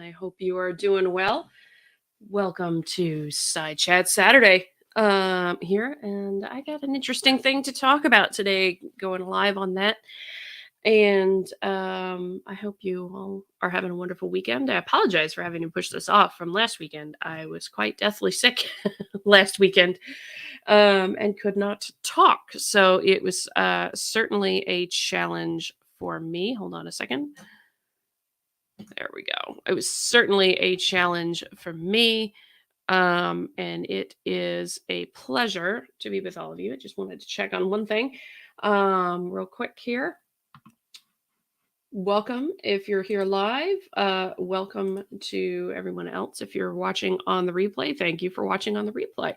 I hope you are doing well. Welcome to SciChat Saturday here, and I got an interesting thing to talk about today, going live on that. And I hope you all are having a wonderful weekend. I apologize for having to push this off from last weekend. I was quite deathly sick last weekend and could not talk. So it was certainly a challenge for me. Hold on a second. There we go. It was certainly a challenge for me. And it is a pleasure to be with all of you. I just wanted to check on one thing real quick here. Welcome if you're here live. Welcome to everyone else. If you're watching on the replay, thank you for watching on the replay.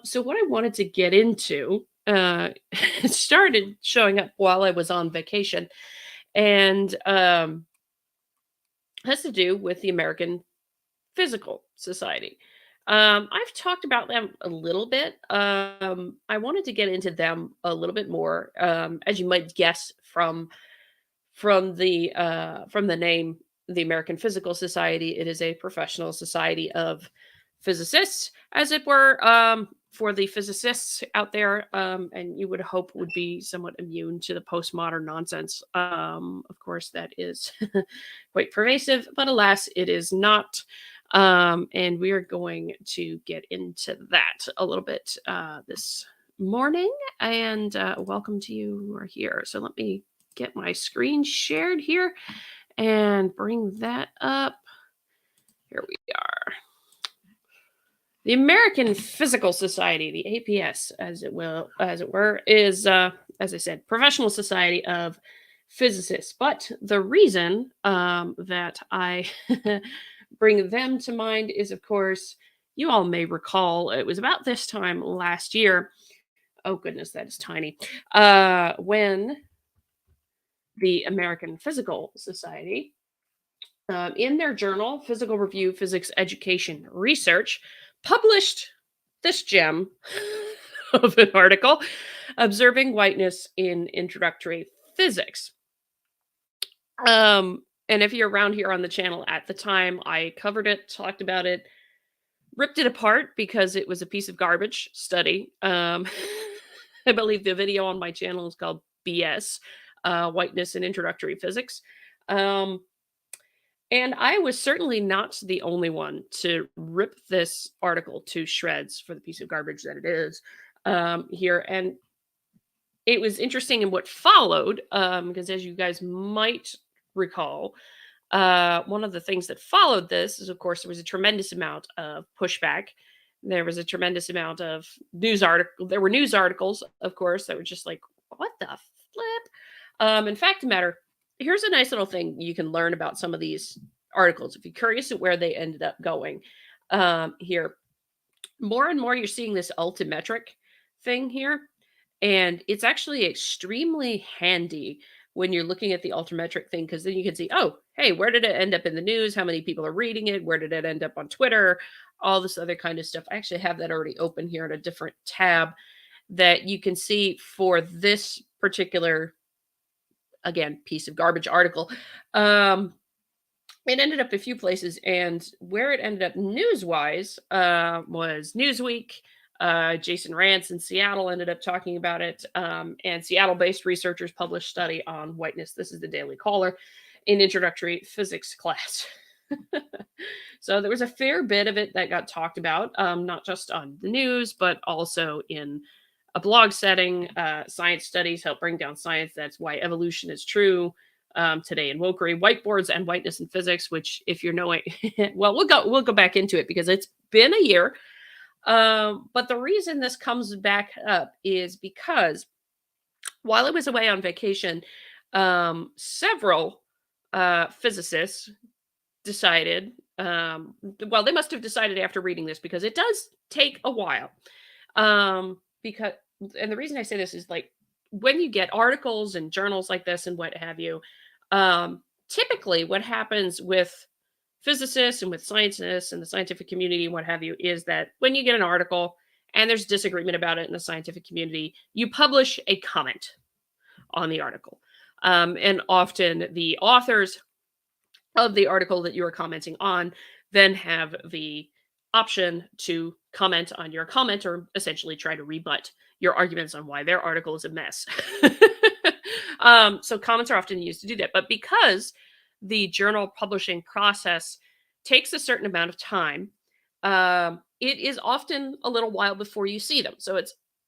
So what I wanted to get into, it started showing up while I was on vacation, and has to do with the American Physical Society. I've talked about them a little bit. I wanted to get into them a little bit more, as you might guess from the name, the American Physical Society. It is a professional society of physicists, as it were, for the physicists out there, and you would hope would be somewhat immune to the postmodern nonsense. Of course, that is quite pervasive, but alas, it is not. And we are going to get into that a little bit this morning. And welcome to you who are here. So let me get my screen shared here and bring that up. Here we are. The American Physical Society, the APS, as it were, is, as I said, professional society of physicists. But the reason that I bring them to mind is, of course, you all may recall, it was about this time last year. Oh, goodness, that is tiny. When the American Physical Society, in their journal, Physical Review Physics Education Research, published this gem of an article, Observing Whiteness in Introductory Physics. And if you're around here on the channel at the time, I covered it, talked about it, ripped it apart because it was a piece of garbage study. I believe the video on my channel is called BS, Whiteness in Introductory Physics. And I was certainly not the only one to rip this article to shreds for the piece of garbage that it is here. And it was interesting in what followed, because as you guys might recall, one of the things that followed this is, of course, there was a tremendous amount of pushback. There was a tremendous amount of news article. There were news articles, of course, that were just like, what the flip? In fact, the matter, here's a nice little thing you can learn about some of these articles if you're curious at where they ended up going. Here, more and more you're seeing this altimetric thing here, and it's actually extremely handy when you're looking at the altimetric thing, because then you can see, oh, hey, where did it end up in the news? How many people are reading it? Where did it end up on Twitter? All this other kind of stuff. I actually have that already open here in a different tab that you can see for this particular, again, piece of garbage article. It ended up a few places, and where it ended up news-wise was Newsweek. Jason Rance in Seattle ended up talking about it, and Seattle-based researchers published study on whiteness. This is the Daily Caller in Introductory Physics class. So there was a fair bit of it that got talked about, not just on the news, but also in a blog setting. Science studies help bring down science. That's why evolution is true. Today in wokery, whiteboards and whiteness in physics, which, if you're knowing, well, we'll go back into it because it's been a year. But the reason this comes back up is because while I was away on vacation, several physicists decided, well, they must have decided after reading this, because it does take a while. And the reason I say this is, like, when you get articles and journals like this and what have you, typically what happens with physicists and with scientists and the scientific community and what have you is that when you get an article and there's disagreement about it in the scientific community, you publish a comment on the article. And often the authors of the article that you are commenting on, then have the option to comment on your comment or essentially try to rebut your arguments on why their article is a mess. So comments are often used to do that. But because the journal publishing process takes a certain amount of time, it is often a little while before you see them. So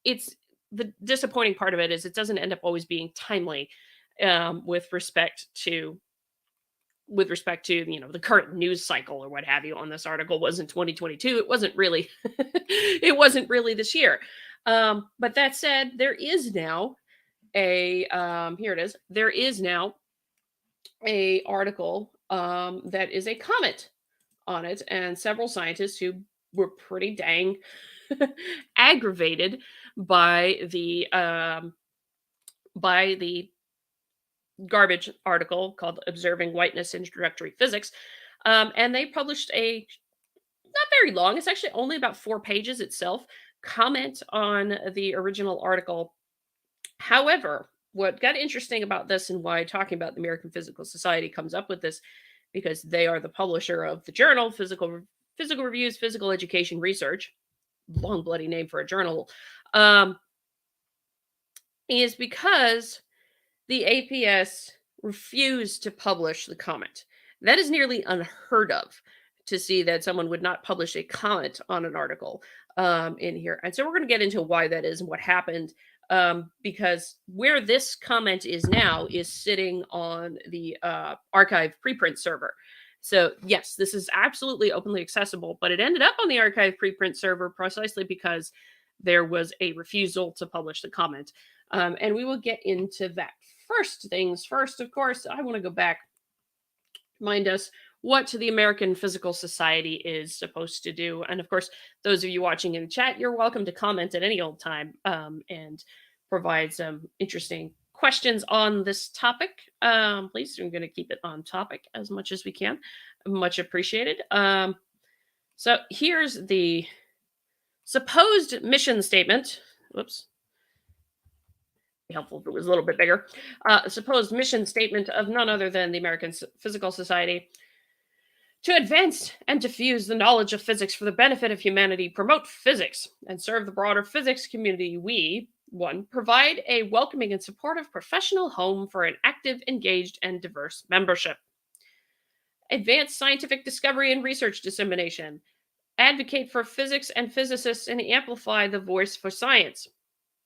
it's the disappointing part of it is it doesn't end up always being timely with respect to the current news cycle or what have you on this article was in 2022. It wasn't really it wasn't really this year. But that said, there is now a here it is. There is now a article that is a comment on it, and several scientists who were pretty dang aggravated by the garbage article called "Observing Whiteness Introductory Physics," and they published a not very long. It's actually only about 4 pages itself. Comment on the original article. However, what got interesting about this and why talking about the American Physical Society comes up with this, because they are the publisher of the journal Physical Reviews, Physical Education Research, long bloody name for a journal, um, is because the APS refused to publish the comment. That is nearly unheard of, to see that someone would not publish a comment on an article in here. And so we're going to get into why that is and what happened, because where this comment is now is sitting on the archive preprint server. So yes, this is absolutely openly accessible, but it ended up on the archive preprint server precisely because there was a refusal to publish the comment. And we will get into that. First things first, of course, I want to go back, remind us what the American Physical Society is supposed to do. And of course, those of you watching in the chat, you're welcome to comment at any old time and provide some interesting questions on this topic. Please, I'm going to keep it on topic as much as we can. Much appreciated. So here's the supposed mission statement. Whoops. Helpful if it was a little bit bigger. Supposed mission statement of none other than the American Physical Society: to advance and diffuse the knowledge of physics for the benefit of humanity, promote physics, and serve the broader physics community, we, one, provide a welcoming and supportive professional home for an active, engaged, and diverse membership. Advance scientific discovery and research dissemination. Advocate for physics and physicists and amplify the voice for science.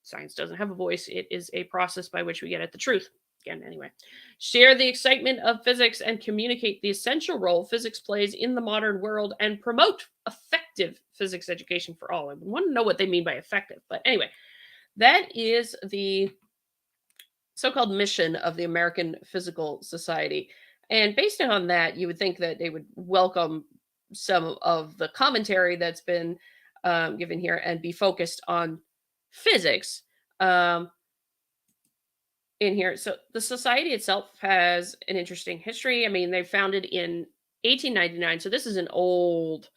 Science doesn't have a voice. It is a process by which we get at the truth. Again, anyway. Share the excitement of physics and communicate the essential role physics plays in the modern world and promote effective physics education for all. I want to know what they mean by effective. But anyway, that is the so-called mission of the American Physical Society. And based on that, you would think that they would welcome some of the commentary that's been given here and be focused on physics in here. So the society itself has an interesting history. I mean, they founded in 1899, so this is an old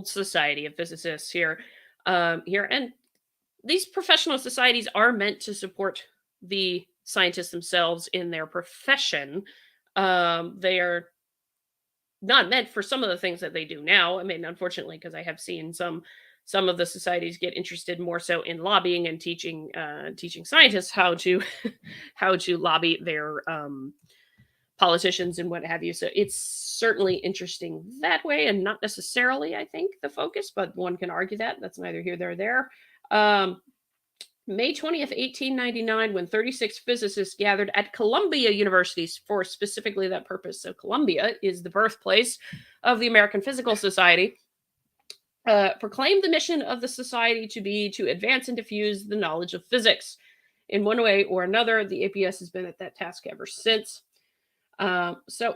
society of physicists here. And these professional societies are meant to support the scientists themselves in their profession. They are not meant for some of the things that they do now. I mean, unfortunately, because I have seen some of the societies get interested more so in lobbying and teaching scientists how to how to lobby their politicians and what have you. So it's certainly interesting that way, and not necessarily, I think, the focus, but one can argue that. That's neither here nor there. May 20th, 1899, when 36 physicists gathered at Columbia University for specifically that purpose. So Columbia is the birthplace of the American Physical Society. Proclaimed the mission of the society to be to advance and diffuse the knowledge of physics. In one way or another, the APS has been at that task ever since. So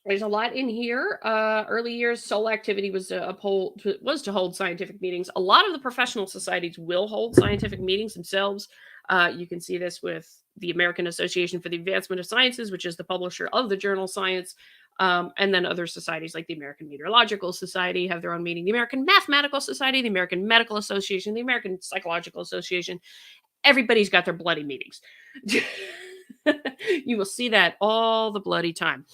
there's a lot in here. Early years, sole activity was to hold scientific meetings. A lot of the professional societies will hold scientific meetings themselves. You can see this with the American Association for the Advancement of Sciences, which is the publisher of the journal Science. And then other societies like the American Meteorological Society have their own meeting, the American Mathematical Society, the American Medical Association, the American Psychological Association. Everybody's got their bloody meetings. You will see that all the bloody time.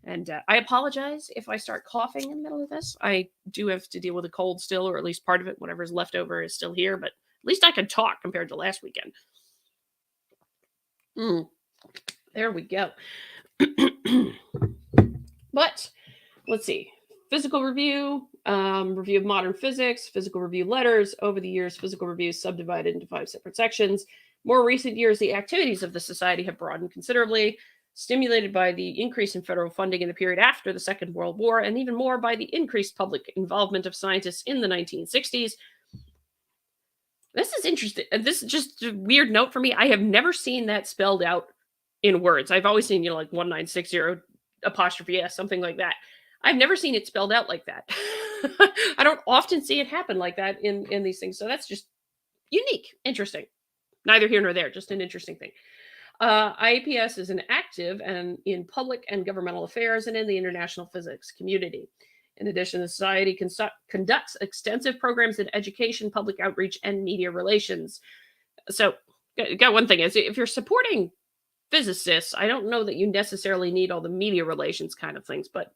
And I apologize if I start coughing in the middle of this. I do have to deal with a cold still, or at least part of it. Whatever's left over is still here, but at least I can talk compared to last weekend. Mm, there we go. But let's see. Physical review, review of modern physics, physical review letters. Over the years, physical reviews subdivided into 5 separate sections. More recent years, the activities of the society have broadened considerably, stimulated by the increase in federal funding in the period after the Second World War, and even more by the increased public involvement of scientists in the 1960s. This is interesting. This is just a weird note for me. I have never seen that spelled out in words. I've always seen, like 1960 apostrophe S, something like that. I've never seen it spelled out like that. I don't often see it happen like that in these things. So that's just unique, interesting. Neither here nor there, just an interesting thing. IAPS is an active and in public and governmental affairs and in the international physics community. In addition, the society conducts extensive programs in education, public outreach, and media relations. So, got one thing is if you're supporting physicists, I don't know that you necessarily need all the media relations kind of things, but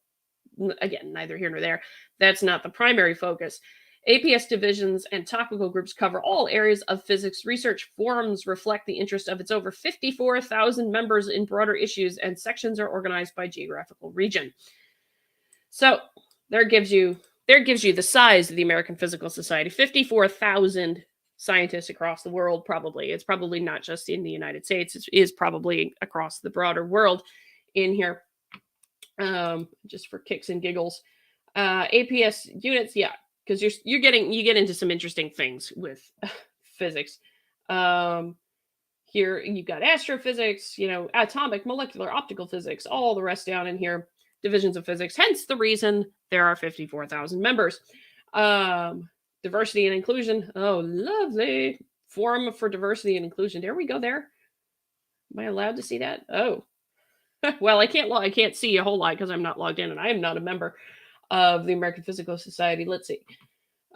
again, neither here nor there. That's not the primary focus. APS divisions and topical groups cover all areas of physics research. Forums reflect the interest of its over 54,000 members in broader issues, and sections are organized by geographical region. So there gives you the size of the American Physical Society. 54,000 scientists across the world, probably. It's probably not just in the United States. It is probably across the broader world in here. Just for kicks and giggles. APS units, yeah, because you get into some interesting things with physics. Here you've got astrophysics, atomic, molecular, optical physics, all the rest down in here, divisions of physics. Hence the reason there are 54,000 members. Diversity and inclusion. Oh, lovely. Forum for Diversity and Inclusion. There we go. There. Am I allowed to see that? Oh. Well, I can't see a whole lot because I'm not logged in, and I am not a member of the American Physical Society. Let's see.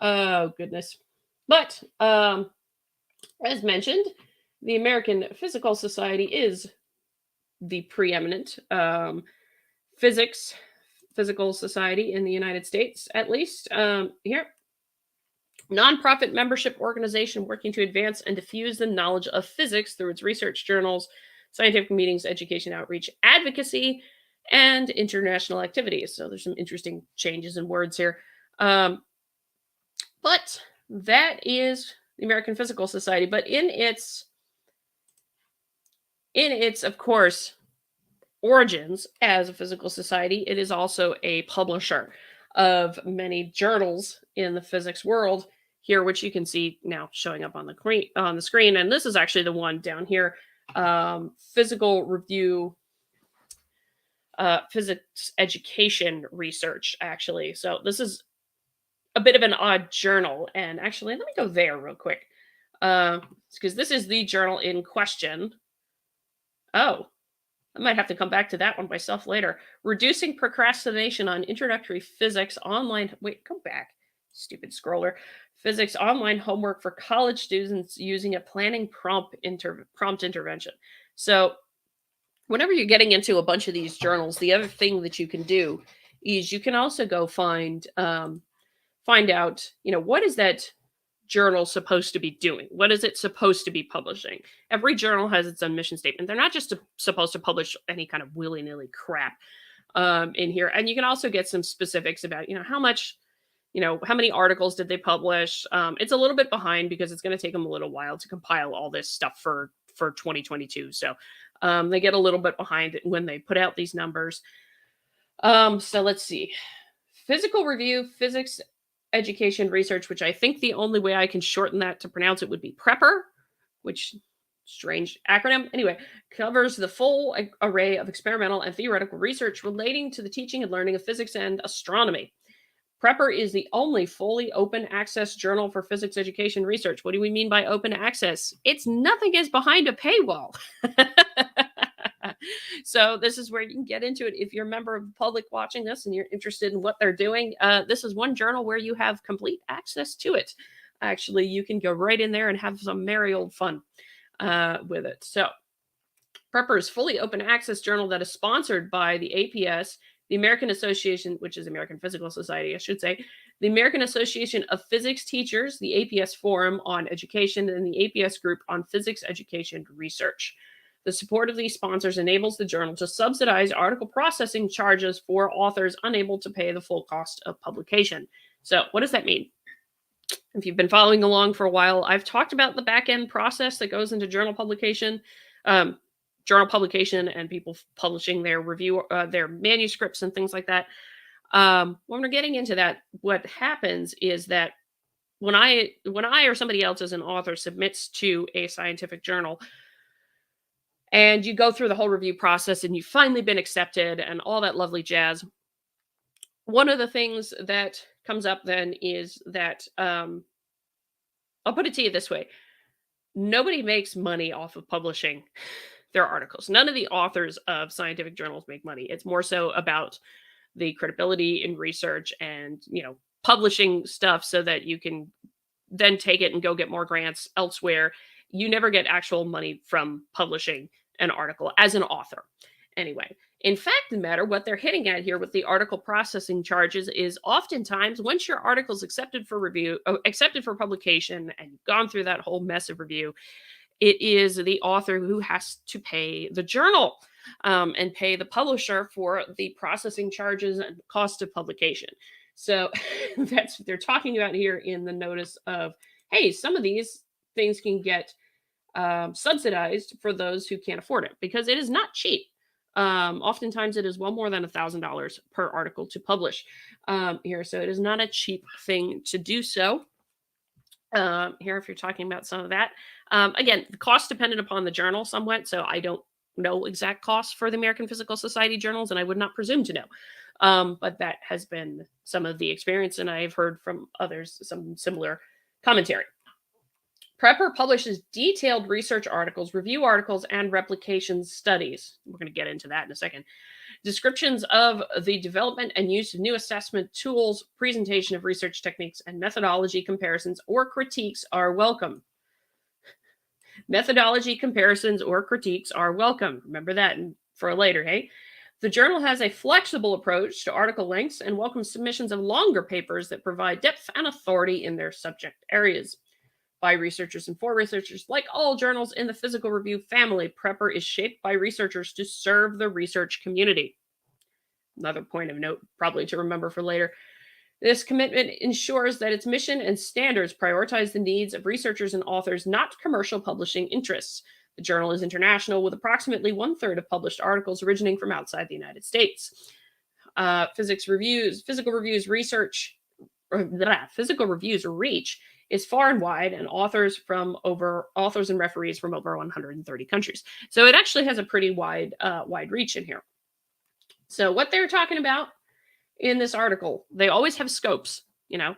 Oh goodness. But as mentioned, the American Physical Society is the preeminent physical society in the United States, at least. Here, nonprofit membership organization working to advance and diffuse the knowledge of physics through its research journals, scientific meetings, education outreach, advocacy, and international activities. So there's some interesting changes in words here. But that is the American Physical Society. But in its, of course, origins as a physical society, it is also a publisher of many journals in the physics world here, which you can see now showing up on the screen. And this is actually the one down here. Physical review, physics education research, actually. So this is a bit of an odd journal. And actually, let me go there real quick. Because this is the journal in question. Oh, I might have to come back to that one myself later. Reducing procrastination on introductory physics online. Wait, come back. Stupid scroller. Physics online homework for college students using a planning prompt intervention. So whenever you're getting into a bunch of these journals, the other thing that you can do is you can also go find out, what is that journal supposed to be doing? What is it supposed to be publishing? Every journal has its own mission statement. They're not just supposed to publish any kind of willy-nilly crap in here. And you can also get some specifics about, how much, how many articles did they publish? It's a little bit behind because it's going to take them a little while to compile all this stuff for 2022. So they get a little bit behind when they put out these numbers. So let's see. Physical review, physics education research, which I think the only way I can shorten that to pronounce it would be PREPPER, which strange acronym. Anyway, covers the full array of experimental and theoretical research relating to the teaching and learning of physics and astronomy. PREPPER is the only fully open access journal for physics education research. What do we mean by open access? It's nothing is behind a paywall. So this is where you can get into it. If you're a member of the public watching this and you're interested in what they're doing, this is one journal where you have complete access to it. Actually, you can go right in there and have some merry old fun with it. So PREPPER is fully open access journal that is sponsored by the APS the American Association, which is American Physical Society, I should say, the American Association of Physics Teachers, the APS Forum on Education, and the APS Group on Physics Education Research. The support of these sponsors enables the journal to subsidize article processing charges for authors unable to pay the full cost of publication. So, what does that mean? If you've been following along for a while, I've talked about the back end process that goes into um, journal publication, and people publishing their their manuscripts and things like that. When we're getting into that, what happens is that when I or somebody else as an author submits to a scientific journal, and you go through the whole review process, and you've finally been accepted, and all that lovely jazz. One of the things that comes up then is that I'll put it to you this way: nobody makes money off of publishing their articles. None of the authors of scientific journals make money. It's more so about the credibility in research and, publishing stuff so that you can then take it and go get more grants elsewhere. You never get actual money from publishing an article as an author. Anyway, in fact, the matter, what they're hitting at here with the article processing charges is oftentimes once your article's accepted for review, accepted for publication, and you've gone through that whole mess of review, it is the author who has to pay the journal and pay the publisher for the processing charges and cost of publication. So that's what they're talking about here in the notice of, hey, some of these things can get subsidized for those who can't afford it, because it is not cheap. Oftentimes it is well more than $1,000 per article to publish here. So it is not a cheap thing to do so. Here, if you're talking about some of that, again, the cost dependent upon the journal somewhat. So I don't know exact costs for the American Physical Society journals, and I would not presume to know. But that has been some of the experience, and I've heard from others some similar commentary. Prepper publishes detailed research articles, review articles, and replication studies. We're going to get into that in a second. Descriptions of the development and use of new assessment tools, presentation of research techniques, and methodology comparisons or critiques are welcome. Methodology comparisons or critiques are welcome. Remember that for later, hey? The journal has a flexible approach to article lengths and welcomes submissions of longer papers that provide depth and authority in their subject areas. By researchers and for researchers, like all journals in the physical review family, Prepper is shaped by researchers to serve the research community. Another point of note, probably to remember for later. This commitment ensures that its mission and standards prioritize the needs of researchers and authors, not commercial publishing interests. The journal is international, with approximately 1/3 of published articles originating from outside the United States. Physical reviews reach is far and wide, and authors and referees from over 130 countries. So it actually has a pretty wide reach in here. So what they're talking about in this article, they always have scopes, here.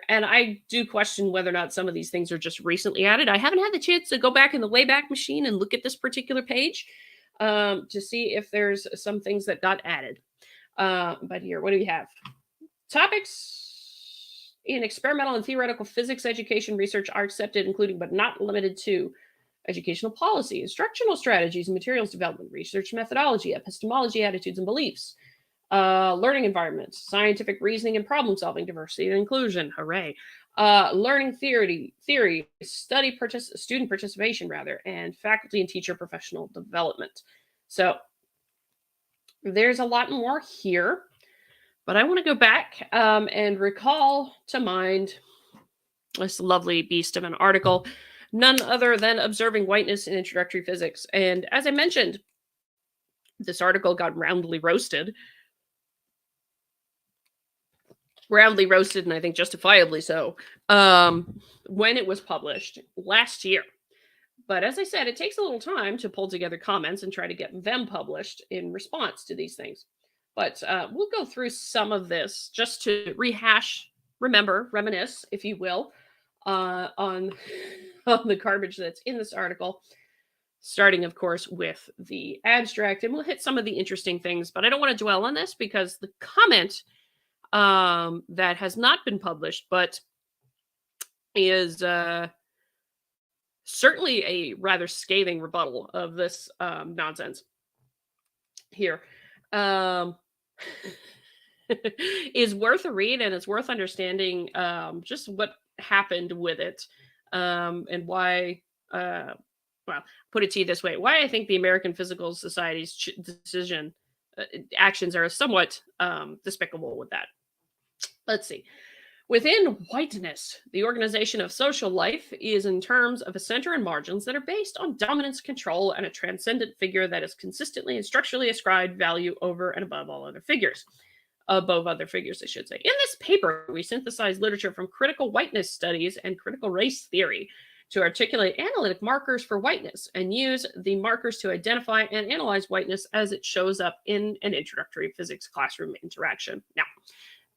And I do question whether or not some of these things are just recently added. I haven't had the chance to go back in the Wayback Machine and look at this particular page to see if there's some things that got added. But here, what do we have? Topics in experimental and theoretical physics education research are accepted, including but not limited to educational policy, instructional strategies and materials development, research methodology, epistemology, attitudes and beliefs, learning environments, scientific reasoning and problem solving, diversity and inclusion, hooray, learning theory, student participation rather, and faculty and teacher professional development. So there's a lot more here. But I want to go back and recall to mind this lovely beast of an article, none other than Observing Whiteness in Introductory Physics. And as I mentioned, this article got roundly roasted, and I think justifiably so, when it was published last year. But as I said, it takes a little time to pull together comments and try to get them published in response to these things. But we'll go through some of this just to reminisce, if you will, on the garbage that's in this article, starting, of course, with the abstract. And we'll hit some of the interesting things, but I don't want to dwell on this because the comment that has not been published, but is certainly a rather scathing rebuttal of this nonsense here. is worth a read, and it's worth understanding just what happened with it, and why. Well, put it to you this way: why I think the American Physical Society's decision actions are somewhat despicable with that. Let's see. Within whiteness, the organization of social life is in terms of a center and margins that are based on dominance, control, and a transcendent figure that is consistently and structurally ascribed value over and above all other figures. Above other figures, I should say. In this paper, we synthesize literature from critical whiteness studies and critical race theory to articulate analytic markers for whiteness and use the markers to identify and analyze whiteness as it shows up in an introductory physics classroom interaction. Now,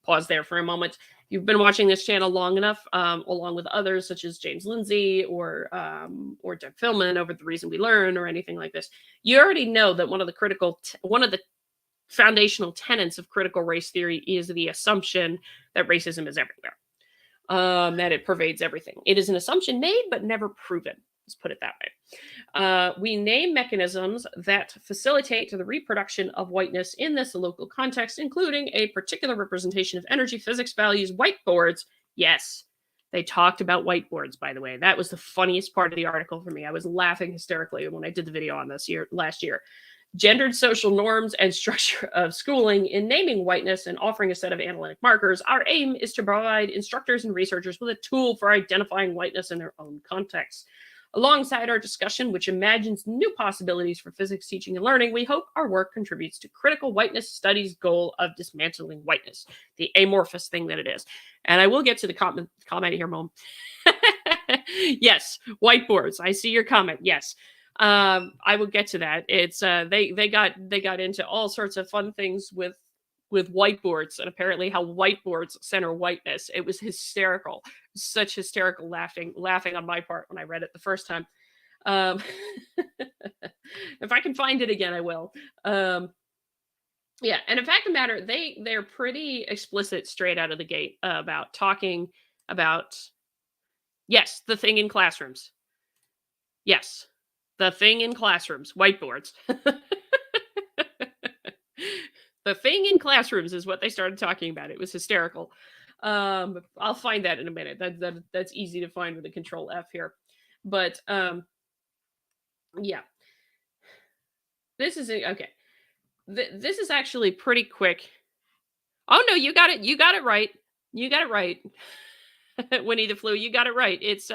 pause there for a moment. You've been watching this channel long enough, along with others such as James Lindsay or Doug Philman over The Reason We Learn or anything like this. You already know that one of the foundational tenets of critical race theory is the assumption that racism is everywhere, that it pervades everything. It is an assumption made but never proven. Let's put it that way. We name mechanisms that facilitate the reproduction of whiteness in this local context, including a particular representation of energy physics values, whiteboards. Yes, they talked about whiteboards, by the way. That was the funniest part of the article for me. I was laughing hysterically when I did the video on this last year. Gendered social norms and structure of schooling in naming whiteness and offering a set of analytic markers. Our aim is to provide instructors and researchers with a tool for identifying whiteness in their own context. Alongside our discussion, which imagines new possibilities for physics teaching and learning, we hope our work contributes to critical whiteness studies' goal of dismantling whiteness, the amorphous thing that it is. And I will get to the comment here, Mom. Yes, whiteboards. I see your comment. Yes. I will get to that. It's they got into all sorts of fun things with whiteboards and apparently how whiteboards center whiteness. It was hysterical. Such hysterical laughing on my part when I read it the first time. If I can find it again, I will. Yeah, and in fact, the matter they're pretty explicit straight out of the gate about talking about yes, the thing in classrooms. Yes, the thing in classrooms, whiteboards. The thing in classrooms is what they started talking about. It was hysterical. I'll find that in a minute. That's easy to find with a control F here. But yeah. This is okay. This is actually pretty quick. Oh no, you got it. You got it right. You got it right. Winnie the Flu, you got it right. It's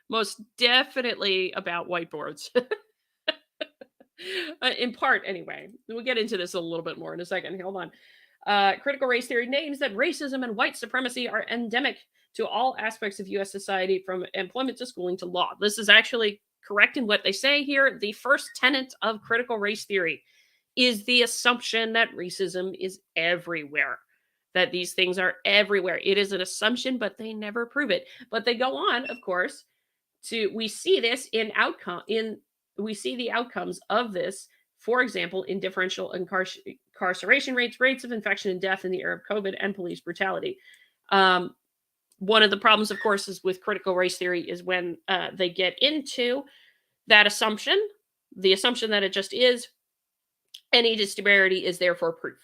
most definitely about whiteboards. In part, anyway. We'll get into this a little bit more in a second. Hold on. Critical race theory names that racism and white supremacy are endemic to all aspects of U.S. society, from employment to schooling to law. This is actually correct in what they say here. The first tenet of critical race theory is the assumption that racism is everywhere, that these things are everywhere. It is an assumption, but they never prove it. But they go on, of course, we see this we see the outcomes of this, for example, in differential incarceration rates of infection and death in the era of COVID, and police brutality. One of the problems, of course, is with critical race theory is when they get into that assumption, the assumption that it just is, any disparity is therefore proof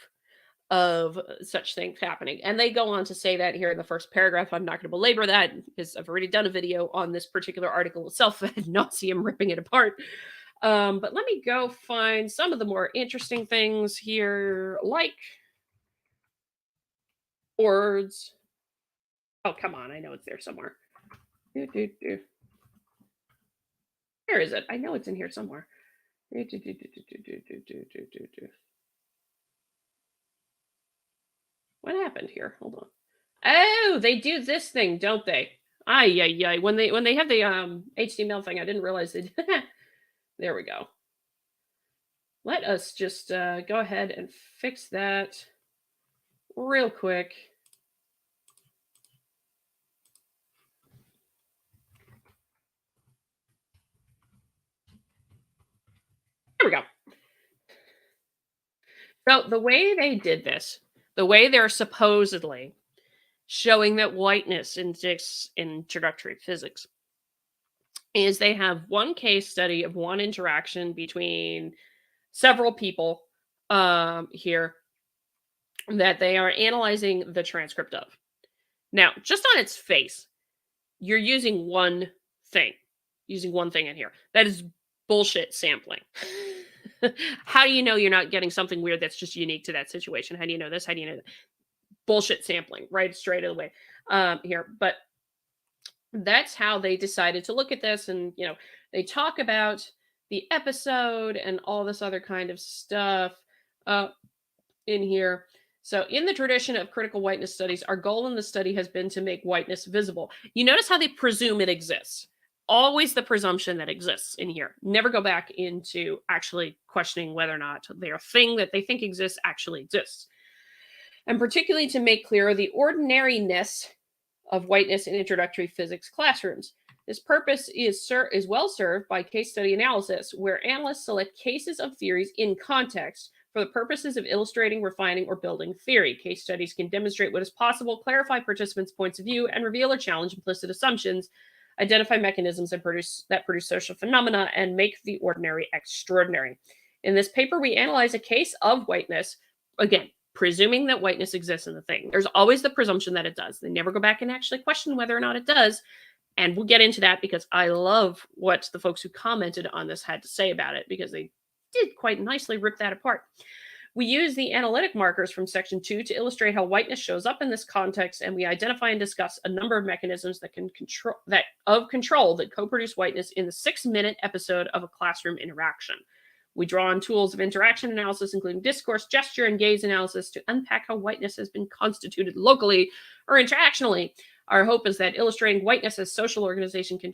of such things happening. And they go on to say that here in the first paragraph. I'm not going to belabor that because I've already done a video on this particular article itself ad nauseum, ripping it apart. But let me go find some of the more interesting things here, like words. Oh, come on. I know it's there somewhere. Where is it? I know it's in here somewhere. What happened here? Hold on. Oh, they do this thing, don't they? Ay. When they have the HTML thing, I didn't realize they did. There we go. Let us just go ahead and fix that real quick. There we go. So the way they did this, the way they're supposedly showing that whiteness exists in introductory physics, is they have one case study of one interaction between several people here. that they are analyzing the transcript of. Now, just on its face, you're using one thing, in here. That is bullshit sampling. How do you know you're not getting something weird that's just unique to that situation? How do you know this? How do you know that? Bullshit sampling, right straight away here. But that's how they decided to look at this. And, they talk about the episode and all this other kind of stuff uh, in here. So, in the tradition of critical whiteness studies, our goal in the study has been to make whiteness visible. You notice how they presume it exists. Always the presumption that exists in here. Never go back into actually questioning whether or not their thing that they think exists actually exists. And particularly to make clear the ordinariness of whiteness in introductory physics classrooms. This purpose is well served by case study analysis, where analysts select cases of theories in context for the purposes of illustrating, refining, or building theory. Case studies can demonstrate what is possible, clarify participants' points of view, and reveal or challenge implicit assumptions, identify mechanisms that produce social phenomena, and make the ordinary extraordinary. In this paper, we analyze a case of whiteness, again, presuming that whiteness exists in the thing. There's always the presumption that it does. They never go back and actually question whether or not it does. And we'll get into that because I love what the folks who commented on this had to say about it, because they did quite nicely rip that apart. We use the analytic markers from section 2 to illustrate how whiteness shows up in this context, and we identify and discuss a number of mechanisms that control that co-produce whiteness in the 6-minute episode of a classroom interaction. We draw on tools of interaction analysis, including discourse, gesture, and gaze analysis, to unpack how whiteness has been constituted locally or interactionally. Our hope is that illustrating whiteness as social organization can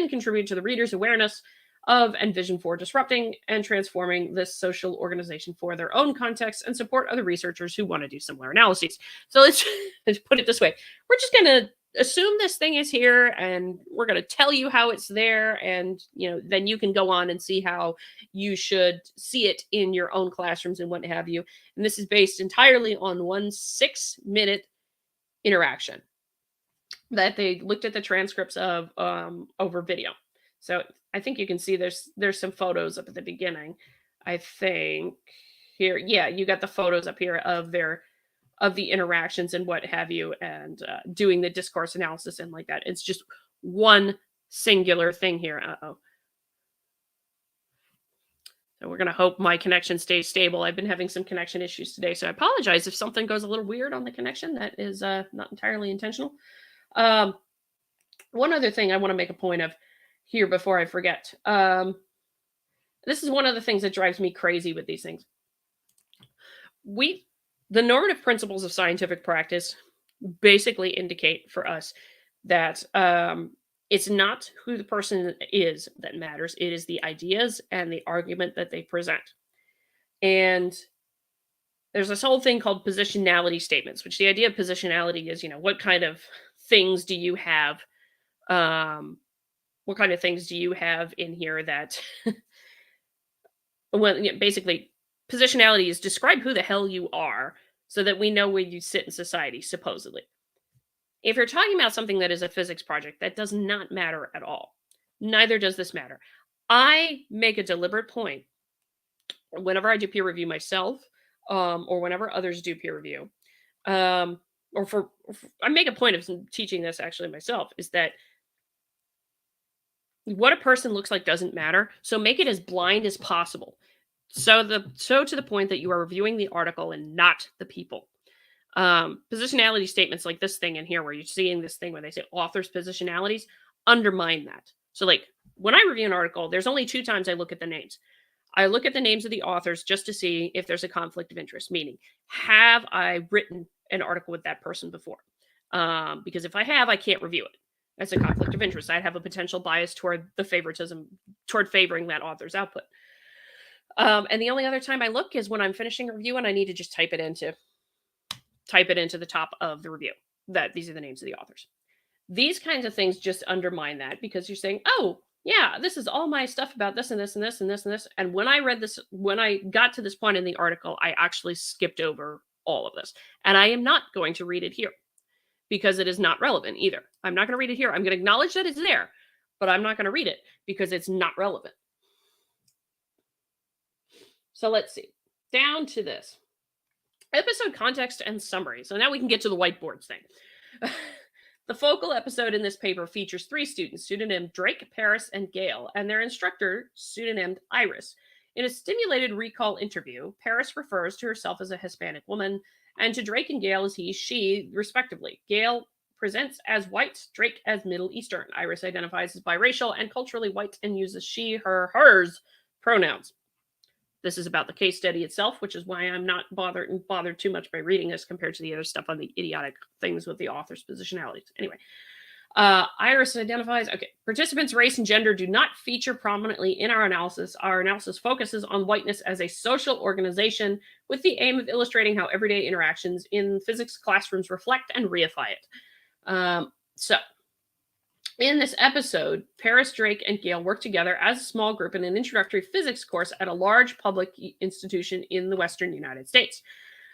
contribute to the reader's awareness of and vision for disrupting and transforming this social organization for their own context, and support other researchers who want to do similar analyses. So let's put it this way. We're just going to assume this thing is here, and we're going to tell you how it's there, and then you can go on and see how you should see it in your own classrooms and what have you. And this is based entirely on one 6-minute interaction that they looked at the transcripts of over video. So I think you can see there's some photos up at the beginning. I think here, yeah, you got the photos up here of the interactions and what have you, and doing the discourse analysis and like that. It's just one singular thing here. Uh-oh. So we're going to hope my connection stays stable. I've been having some connection issues today, so I apologize if something goes a little weird on the connection. That is not entirely intentional. One other thing I want to make a point of here before I forget. This is one of the things that drives me crazy with these things. The normative principles of scientific practice basically indicate for us that it's not who the person is that matters. It is the ideas and the argument that they present. And there's this whole thing called positionality statements, which the idea of positionality is, what kind of things do you have? What kind of things do you have in here that, well, basically, positionality is describe who the hell you are so that we know where you sit in society, supposedly. If you're talking about something that is a physics project, that does not matter at all. Neither does this matter. I make a deliberate point whenever I do peer review myself, or whenever others do peer review, I make a point of teaching this actually myself, is that what a person looks like doesn't matter. So make it as blind as possible. So to the point that you are reviewing the article and not the people. Positionality statements like this thing in here, where you're seeing this thing where they say authors' positionalities, undermine that. So like when I review an article, there's only 2 times I look at the names. I look at the names of the authors just to see if there's a conflict of interest, meaning, have I written an article with that person before? Because if I have, I can't review it. That's a conflict of interest. I'd have a potential bias toward the favoritism, toward favoring that author's output. And the only other time I look is when I'm finishing a review and I need to just type it into the top of the review, that these are the names of the authors. These kinds of things just undermine that, because you're saying, oh, yeah, this is all my stuff about this and this and this and this and this. And when I got to this point in the article, I actually skipped over all of this. And I am not going to read it here because it is not relevant either. I'm not going to read it here. I'm going to acknowledge that it's there, but I'm not going to read it because it's not relevant. So let's see. Down to this. Episode context and summary. So now we can get to the whiteboards thing. The focal episode in this paper features three students, pseudonymed Drake, Paris, and Gail, and their instructor, pseudonymed Iris. In a stimulated recall interview, Paris refers to herself as a Hispanic woman, and to Drake and Gail as he, she, respectively. Gail presents as white, Drake as Middle Eastern. Iris identifies as biracial and culturally white and uses she, her, hers pronouns. This is about the case study itself, which is why I'm not bothered too much by reading this compared to the other stuff on the idiotic things with the author's positionalities. Anyway, Iris identifies, okay, participants' race and gender do not feature prominently in our analysis. Our analysis focuses on whiteness as a social organization with the aim of illustrating how everyday interactions in physics classrooms reflect and reify it. So, in this episode, Paris, Drake, and Gail work together as a small group in an introductory physics course at a large public institution in the Western United States.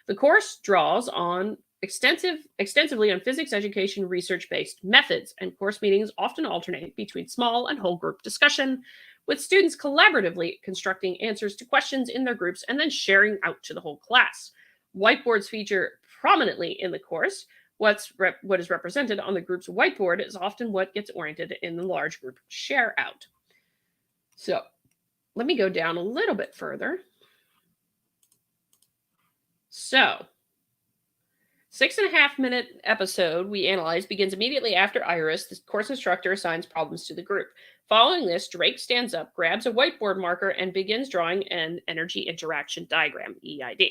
The course draws on extensively on physics education research-based methods, and course meetings often alternate between small and whole group discussion, with students collaboratively constructing answers to questions in their groups and then sharing out to the whole class. Whiteboards feature prominently in the course. What is represented on the group's whiteboard is often what gets oriented in the large group share out. So let me go down a little bit further. So 6.5-minute episode we analyze begins immediately after Iris, the course instructor, assigns problems to the group. Following this, Drake stands up, grabs a whiteboard marker, and begins drawing an energy interaction diagram, EID.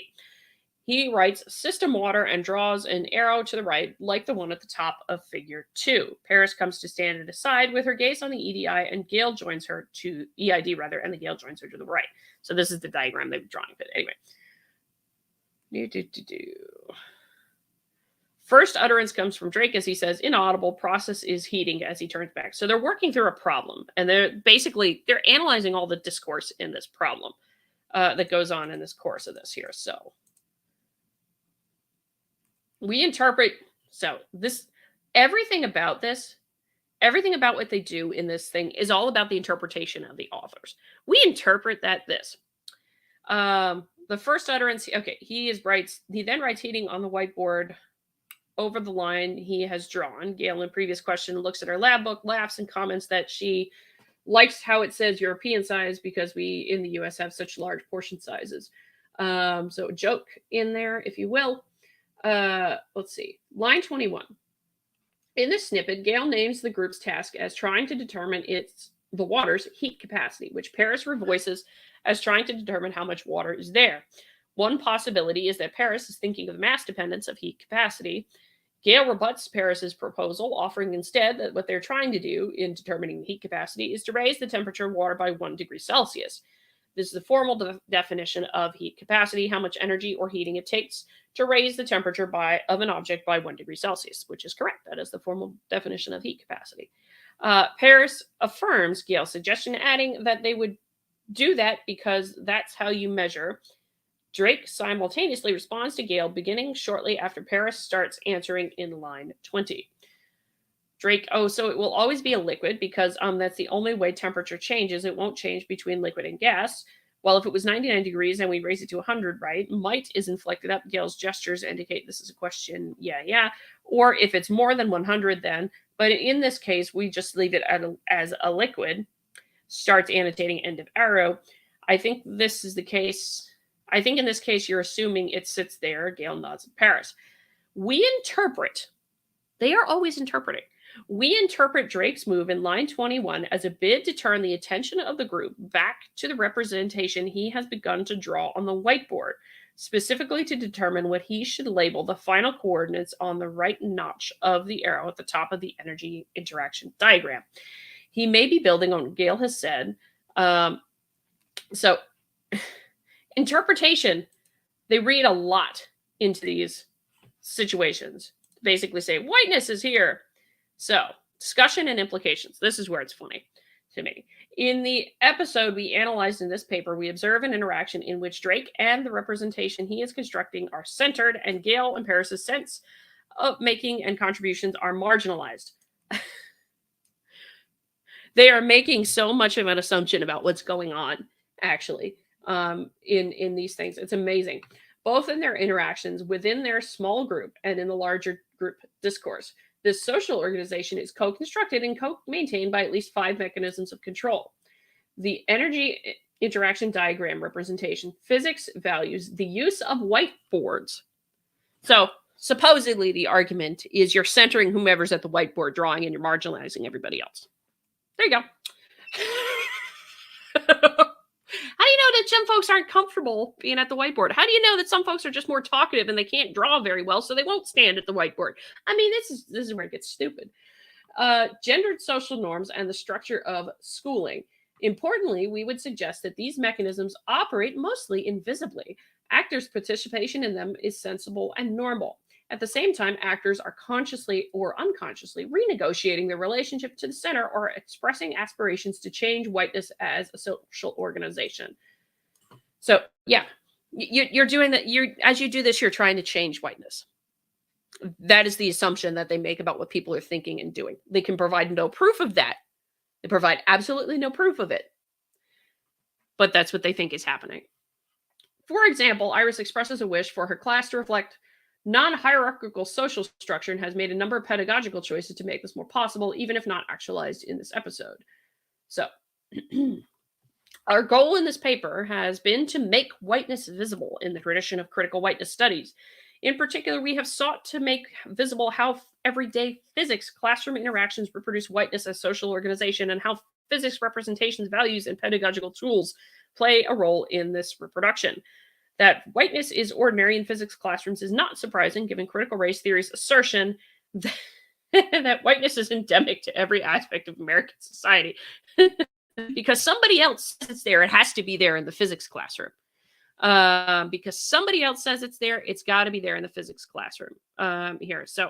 He writes system water and draws an arrow to the right, like the one at the top of figure 2. Paris comes to stand at his side with her gaze on the EDI, and Gail joins her to EID and the Gail joins her to the right. So this is the diagram they've drawn. But anyway. First utterance comes from Drake as he says, inaudible, process is heating as he turns back. So they're working through a problem, and they're analyzing all the discourse in this problem that goes on in this course of this here. So we interpret, everything about what they do in this thing is all about the interpretation of the authors. We interpret this. The first utterance, okay, he then writes heating on the whiteboard over the line he has drawn. Gail, in previous question, looks at her lab book, laughs, and comments that she likes how it says European size because we in the US have such large portion sizes. So a joke in there, if you will. Let's see. Line 21. In this snippet, Gail names the group's task as trying to determine the water's heat capacity, which Paris revoices as trying to determine how much water is there. One possibility is that Paris is thinking of the mass dependence of heat capacity. Gail rebuts Paris's proposal, offering instead that what they're trying to do in determining the heat capacity is to raise the temperature of water by 1 degree Celsius. This is the formal definition of heat capacity, how much energy or heating it takes to raise the temperature of an object by 1 degree Celsius, which is correct. That is the formal definition of heat capacity. Paris affirms Gail's suggestion, adding that they would do that because that's how you measure. Drake simultaneously responds to Gail, beginning shortly after Paris starts answering in line 20. Drake, so it will always be a liquid because that's the only way temperature changes. It won't change between liquid and gas. Well, if it was 99 degrees and we raise it to 100, right? Might is inflected up. Gail's gestures indicate this is a question. Yeah. Or if it's more than 100, then. But in this case, we just leave it as a liquid. Starts annotating end of arrow. I think this is the case. I think in this case, you're assuming it sits there. Gail nods at Paris. We interpret. They are always interpreting. We interpret Drake's move in line 21 as a bid to turn the attention of the group back to the representation he has begun to draw on the whiteboard, specifically to determine what he should label the final coordinates on the right notch of the arrow at the top of the energy interaction diagram. He may be building on what Gail has said. So interpretation, they read a lot into these situations. Basically say, whiteness is here. So, discussion and implications. This is where it's funny to me. In the episode we analyzed in this paper, we observe an interaction in which Drake and the representation he is constructing are centered, and Gail and Paris's sense of making and contributions are marginalized. They are making so much of an assumption about what's going on, actually, in these things. It's amazing. both in their interactions within their small group and in the larger group discourse. This social organization is co-constructed and co-maintained by at least 5 mechanisms of control. The energy interaction diagram representation. Physics values the use of whiteboards. So supposedly the argument is you're centering whomever's at the whiteboard drawing and you're marginalizing everybody else. There you go. How do you know that some folks aren't comfortable being at the whiteboard? How do you know that some folks are just more talkative and they can't draw very well, so they won't stand at the whiteboard? I mean, this is where it gets stupid. Gendered social norms and the structure of schooling. Importantly, we would suggest that these mechanisms operate mostly invisibly. Actors' participation in them is sensible and normal. At the same time, actors are consciously or unconsciously renegotiating their relationship to the center or expressing aspirations to change whiteness as a social organization. So, yeah, you're doing that. As you do this, you're trying to change whiteness. That is the assumption that they make about what people are thinking and doing. They can provide no proof of that. They provide absolutely no proof of it. But that's what they think is happening. For example, Iris expresses a wish for her class to reflect non-hierarchical social structure and has made a number of pedagogical choices to make this more possible, even if not actualized in this episode. So, our goal in this paper has been to make whiteness visible in the tradition of critical whiteness studies. In particular, we have sought to make visible how everyday physics classroom interactions reproduce whiteness as social organization and how physics representations, values, and pedagogical tools play a role in this reproduction. That whiteness is ordinary in physics classrooms is not surprising, given critical race theory's assertion that whiteness is endemic to every aspect of American society. Because somebody else says it's there, it has to be there in the physics classroom. Because somebody else says it's there, it's got to be there in the physics classroom here. So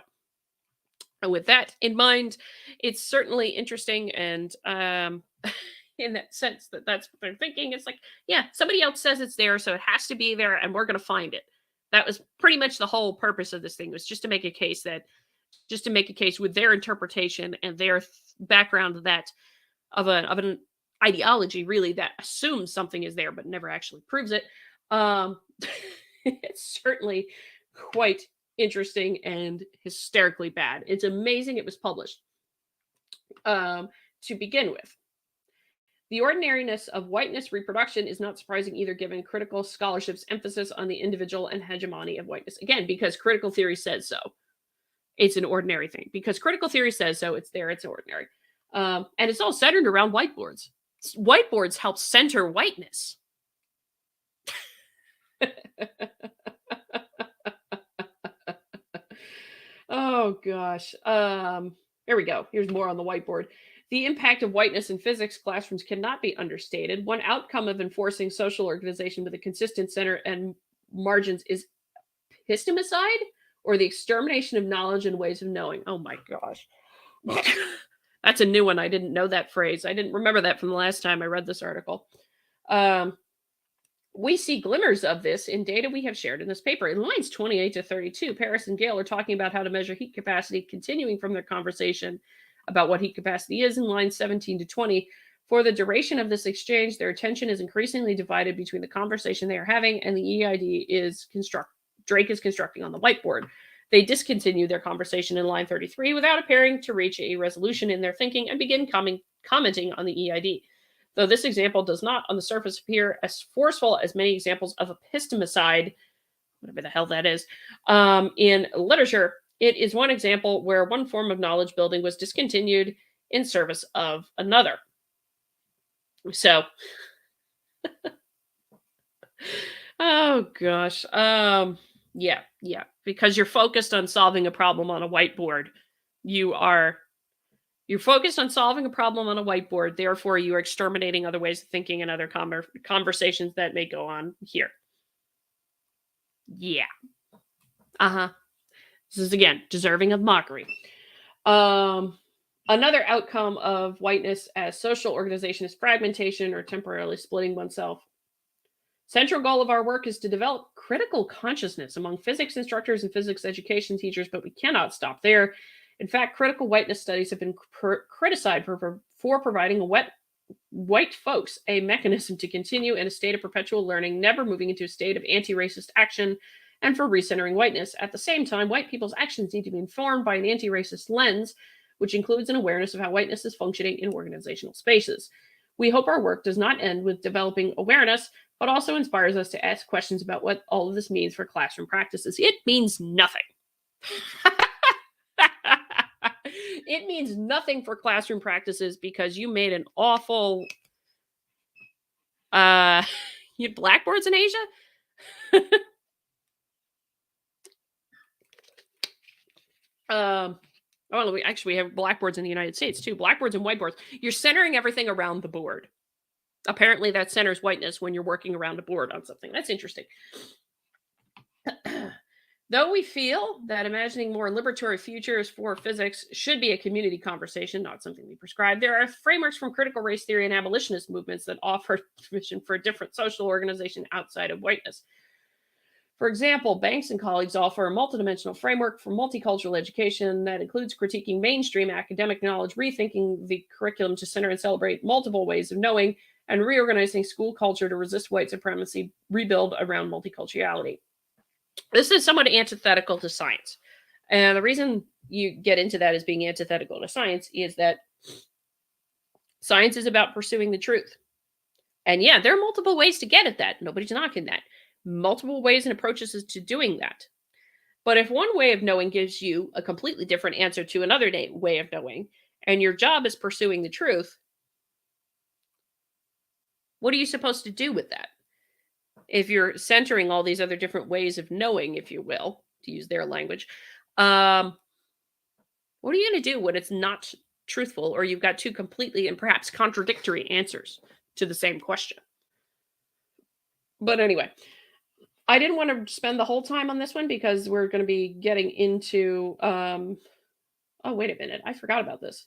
with that in mind, it's certainly interesting and in that sense that's what they're thinking. It's like, yeah, somebody else says it's there, so it has to be there and we're going to find it. That was pretty much the whole purpose of this thing, was just to make a case with their interpretation and their background that of an ideology really that assumes something is there but never actually proves it. It's certainly quite interesting and hysterically bad. It's amazing it was published. To begin with, the ordinariness of whiteness reproduction is not surprising either, given critical scholarship's emphasis on the individual and hegemony of whiteness. Again, because critical theory says so. It's an ordinary thing. Because critical theory says so, it's there, it's ordinary. And it's all centered around whiteboards. Whiteboards help center whiteness. Oh, gosh. Here we go. Here's more on the whiteboard. The impact of whiteness in physics classrooms cannot be understated. One outcome of enforcing social organization with a consistent center and margins is epistemicide, or the extermination of knowledge and ways of knowing. Oh my gosh. That's a new one. I didn't know that phrase. I didn't remember that from the last time I read this article. We see glimmers of this in data we have shared in this paper. In lines 28 to 32, Paris and Gale are talking about how to measure heat capacity, continuing from their conversation about what heat capacity is in lines 17 to 20. For the duration of this exchange, their attention is increasingly divided between the conversation they are having and the EID Drake is constructing on the whiteboard. They discontinue their conversation in line 33 without appearing to reach a resolution in their thinking and begin commenting on the EID. Though this example does not on the surface appear as forceful as many examples of epistemicide, whatever the hell that is, in literature, it is one example where one form of knowledge building was discontinued in service of another. So, oh gosh. Yeah. Because you're focused on solving a problem on a whiteboard. You're focused on solving a problem on a whiteboard. Therefore, you are exterminating other ways of thinking and other conversations that may go on here. Yeah. This is, again, deserving of mockery. Another outcome of whiteness as social organization is fragmentation or temporarily splitting oneself. Central goal of our work is to develop critical consciousness among physics instructors and physics education teachers, but we cannot stop there. In fact, critical whiteness studies have been criticized for providing a wet white folks a mechanism to continue in a state of perpetual learning, never moving into a state of anti-racist action, and for recentering whiteness. At the same time, white people's actions need to be informed by an anti-racist lens, which includes an awareness of how whiteness is functioning in organizational spaces. We hope our work does not end with developing awareness, but also inspires us to ask questions about what all of this means for classroom practices. It means nothing. It means nothing for classroom practices because you made an awful you had blackboards in Asia? Oh, we have blackboards in the United States too. Blackboards and whiteboards. You're centering everything around the board. Apparently that centers whiteness when you're working around a board on something. That's interesting. Though we feel that imagining more liberatory futures for physics should be a community conversation, not something we prescribe, there are frameworks from critical race theory and abolitionist movements that offer vision for a different social organization outside of whiteness. For example, Banks and colleagues offer a multidimensional framework for multicultural education that includes critiquing mainstream academic knowledge, rethinking the curriculum to center and celebrate multiple ways of knowing, and reorganizing school culture to resist white supremacy, rebuild around multiculturality. This is somewhat antithetical to science. And the reason you get into that as being antithetical to science is that science is about pursuing the truth. And yeah, there are multiple ways to get at that. Nobody's knocking that. Multiple ways and approaches to doing that. But if one way of knowing gives you a completely different answer to another way of knowing, and your job is pursuing the truth, what are you supposed to do with that? If you're centering all these other different ways of knowing, if you will, to use their language, what are you going to do when it's not truthful or you've got two completely and perhaps contradictory answers to the same question? But anyway, I didn't want to spend the whole time on this one because we're going to be getting into oh, wait a minute. I forgot about this.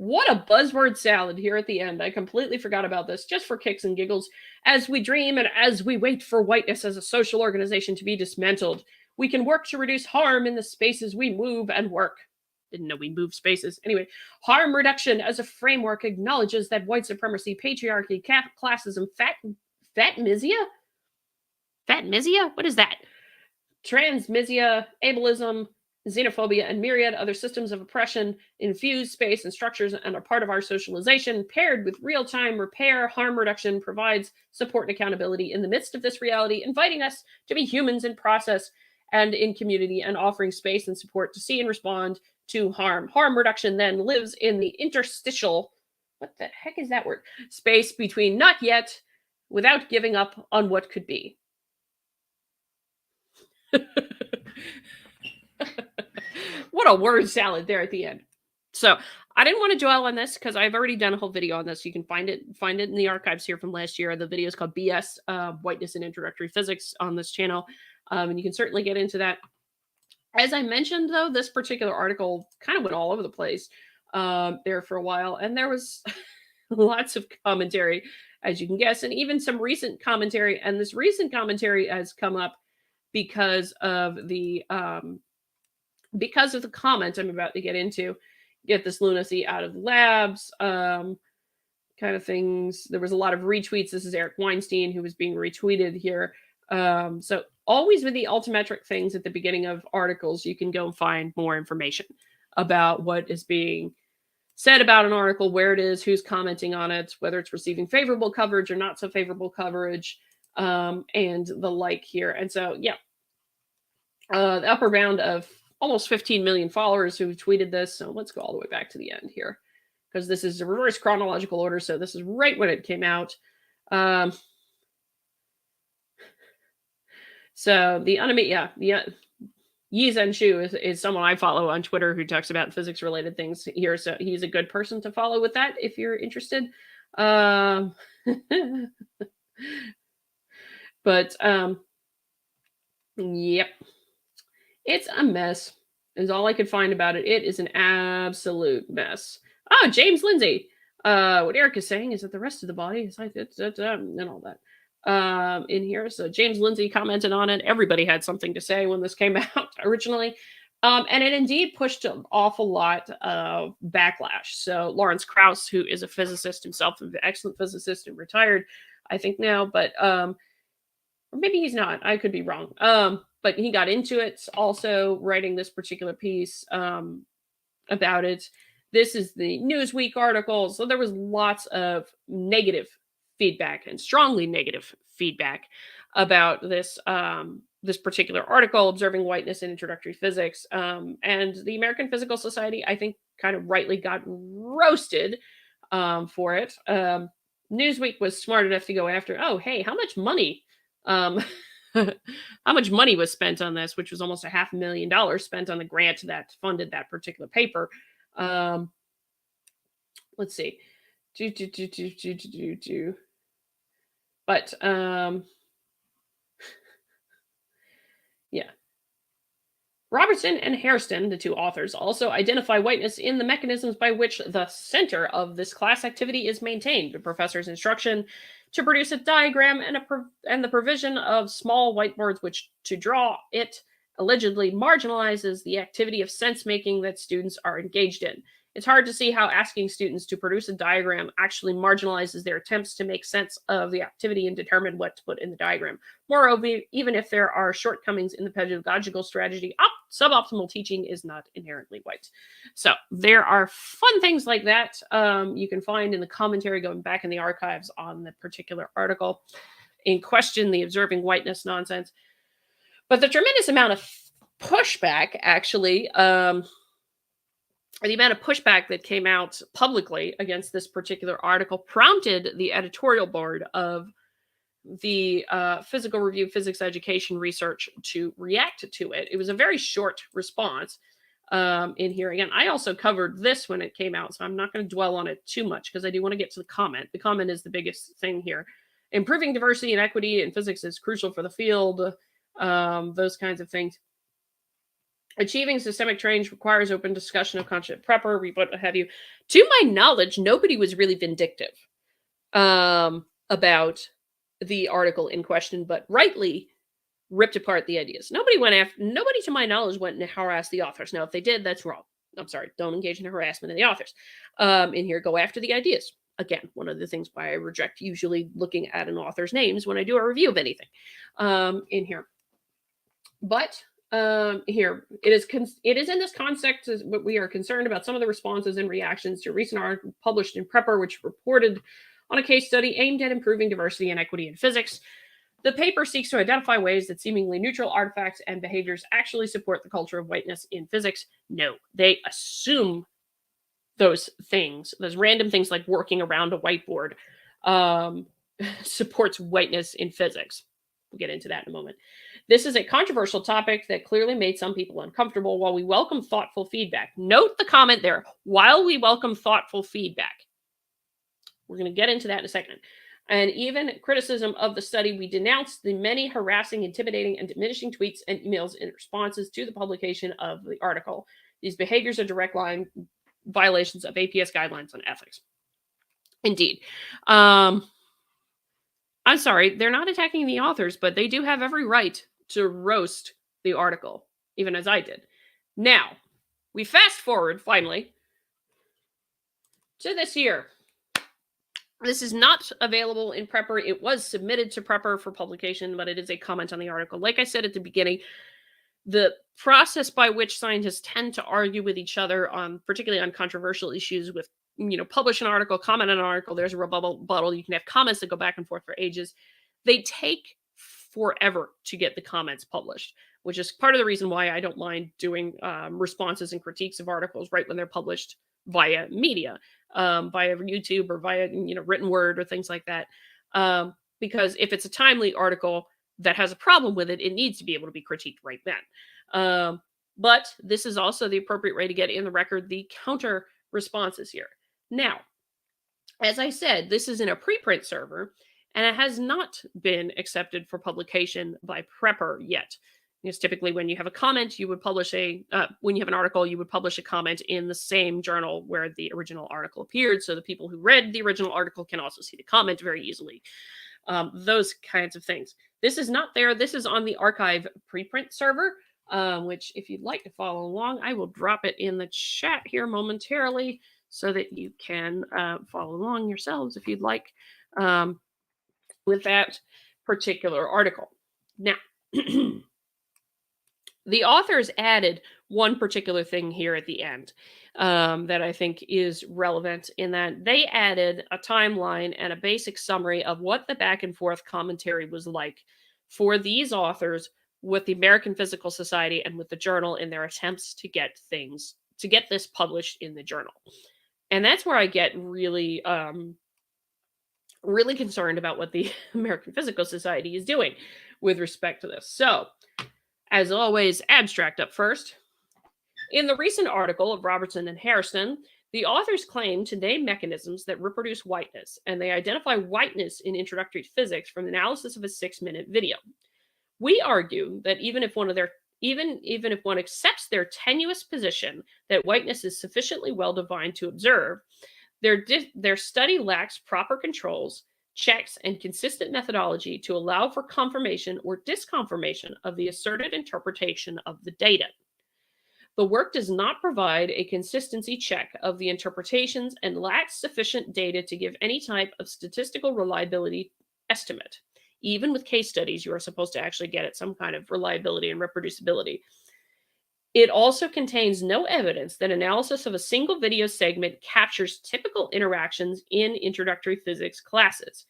What a buzzword salad here at the end. I completely forgot about this, just for kicks and giggles. As we dream and as we wait for whiteness as a social organization to be dismantled, we can work to reduce harm in the spaces we move and work. Didn't know we move spaces. Anyway, harm reduction as a framework acknowledges that white supremacy, patriarchy, classism, fatmisia? Fatmisia? What is that? Transmisia, ableism, xenophobia, and myriad other systems of oppression infuse space and structures and are part of our socialization. Paired with real-time repair, harm reduction provides support and accountability in the midst of this reality, inviting us to be humans in process and in community and offering space and support to see and respond to harm. Harm reduction then lives in the interstitial, what the heck is that word? Space between not yet, without giving up on what could be. What a word salad there at the end. So I didn't want to dwell on this because I've already done a whole video on this. You can find it in the archives here from last year. The video is called BS, Whiteness and Introductory Physics on this channel. And you can certainly get into that. As I mentioned, though, this particular article kind of went all over the place there for a while. And there was lots of commentary, as you can guess, and even some recent commentary. And this recent commentary has come up because of the comment I'm about to get into. Get this lunacy out of the labs, kind of things. There was a lot of retweets. This is Eric Weinstein who was being retweeted here. So always with the altimetric things at the beginning of articles, you can go and find more information about what is being said about an article, where it is, who's commenting on it, whether it's receiving favorable coverage or not so favorable coverage, and the like here. And so, yeah, the upper bound of almost 15 million followers who tweeted this. So let's go all the way back to the end here, because this is a reverse chronological order. So this is right when it came out. So the Yi Zhen Shu is someone I follow on Twitter who talks about physics related things here. So he's a good person to follow with that if you're interested. But yep. It's a mess, is all I could find about it. It is an absolute mess. Oh, James Lindsay. What Eric is saying is that the rest of the body is like, and all that in here. So James Lindsay commented on it. Everybody had something to say when this came out originally. And it indeed pushed an awful lot of backlash. So Lawrence Krauss, who is a physicist himself, an excellent physicist and retired, I think now, but or maybe he's not. I could be wrong. But he got into it also writing this particular piece about it. This is the Newsweek article. So there was lots of negative feedback and strongly negative feedback about this particular article, Observing Whiteness in Introductory Physics. And the American Physical Society, I think, kind of rightly got roasted for it. Newsweek was smart enough to go after, oh, hey, how much money? How much money was spent on this, which was almost $500,000 spent on the grant that funded that particular paper. Let's see. But yeah. Robertson and Hairston, the two authors, also identify whiteness in the mechanisms by which the center of this class activity is maintained. The professor's instruction to produce a diagram and the provision of small whiteboards which to draw it allegedly marginalizes the activity of sense making that students are engaged in. It's hard to see how asking students to produce a diagram actually marginalizes their attempts to make sense of the activity and determine what to put in the diagram. Moreover, even if there are shortcomings in the pedagogical strategy, suboptimal teaching is not inherently white. So there are fun things like that you can find in the commentary going back in the archives on the particular article in question, the observing whiteness nonsense. But the tremendous amount of pushback, actually, the amount of pushback that came out publicly against this particular article prompted the editorial board of the Physical Review Physics Education Research to react to it. It was a very short response in here. Again, I also covered this when it came out, so I'm not going to dwell on it too much because I do want to get to the comment. The comment is the biggest thing here. Improving diversity and equity in physics is crucial for the field, those kinds of things. Achieving systemic change requires open discussion of content prepper, rebut, what have you. To my knowledge, nobody was really vindictive about the article in question, but rightly ripped apart the ideas. Nobody to my knowledge went and harassed the authors. Now, if they did, that's wrong. I'm sorry, don't engage in harassment of the authors. In here, go after the ideas. Again, one of the things why I reject usually looking at an author's names when I do a review of anything in here. But here it is in this context is what we are concerned about some of the responses and reactions to a recent article published in Prepper, which reported on a case study aimed at improving diversity and equity in physics. The paper seeks to identify ways that seemingly neutral artifacts and behaviors actually support the culture of whiteness in physics. No, they assume those things, those random things like working around a whiteboard, supports whiteness in physics. We'll get into that in a moment. This is a controversial topic that clearly made some people uncomfortable. While we welcome thoughtful feedback, note the comment there, while we welcome thoughtful feedback. We're going to get into that in a second. And even criticism of the study, we denounced the many harassing, intimidating, and diminishing tweets and emails in responses to the publication of the article. These behaviors are direct line violations of APS guidelines on ethics. Indeed. I'm sorry, they're not attacking the authors, but they do have every right to roast the article, even as I did. Now, we fast forward, finally, to this year. This is not available in Prepper. It was submitted to Prepper for publication, but it is a comment on the article. Like I said at the beginning, the process by which scientists tend to argue with each other on, particularly on controversial issues with, publish an article, comment on an article, there's a rebuttal, you can have comments that go back and forth for ages. They take forever to get the comments published, which is part of the reason why I don't mind doing responses and critiques of articles right when they're published via media, via YouTube or via, written word or things like that. Because if it's a timely article that has a problem with it, it needs to be able to be critiqued right then. But this is also the appropriate way to get in the record the counter responses here. Now, as I said, this is in a preprint server, and it has not been accepted for publication by Prepper yet. Because typically when you have a comment, you would publish when you have an article, you would publish a comment in the same journal where the original article appeared, so the people who read the original article can also see the comment very easily. Those kinds of things. This is not there. This is on the archive preprint server. which if you'd like to follow along, I will drop it in the chat here momentarily so that you can follow along yourselves if you'd like with that particular article. Now, the authors added one particular thing here at the end that I think is relevant, in that they added a timeline and a basic summary of what the back and forth commentary was like for these authors with the American Physical Society and with the journal in their attempts to get this published in the journal. And that's where I get really really concerned about what the American Physical Society is doing with respect to this. So, as always, abstract up first. In the recent article of Robertson and Harrison, the authors claim to name mechanisms that reproduce whiteness, and they identify whiteness in Introductory Physics from the analysis of a 6-minute video. We argue that even if one accepts their tenuous position that whiteness is sufficiently well defined to observe, their study lacks proper controls, checks, and consistent methodology to allow for confirmation or disconfirmation of the asserted interpretation of the data. The work does not provide a consistency check of the interpretations and lacks sufficient data to give any type of statistical reliability estimate. Even with case studies, you are supposed to actually get at some kind of reliability and reproducibility. It also contains no evidence that analysis of a single video segment captures typical interactions in introductory physics classes.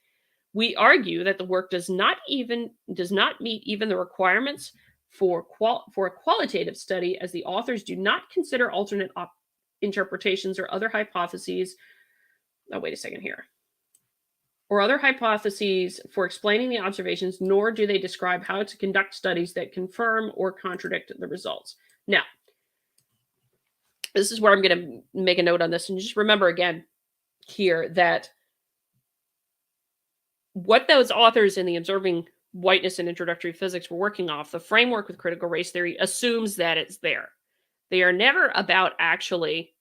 We argue that the work does not meet even the requirements for a qualitative study, as the authors do not consider alternate interpretations or other hypotheses. Oh, wait a second here. Or other hypotheses for explaining the observations, nor do they describe how to conduct studies that confirm or contradict the results. Now, this is where I'm going to make a note on this, and just remember again here that what those authors in the Observing Whiteness and Introductory Physics were working off, the framework with critical race theory, assumes that it's there. They are never about actually,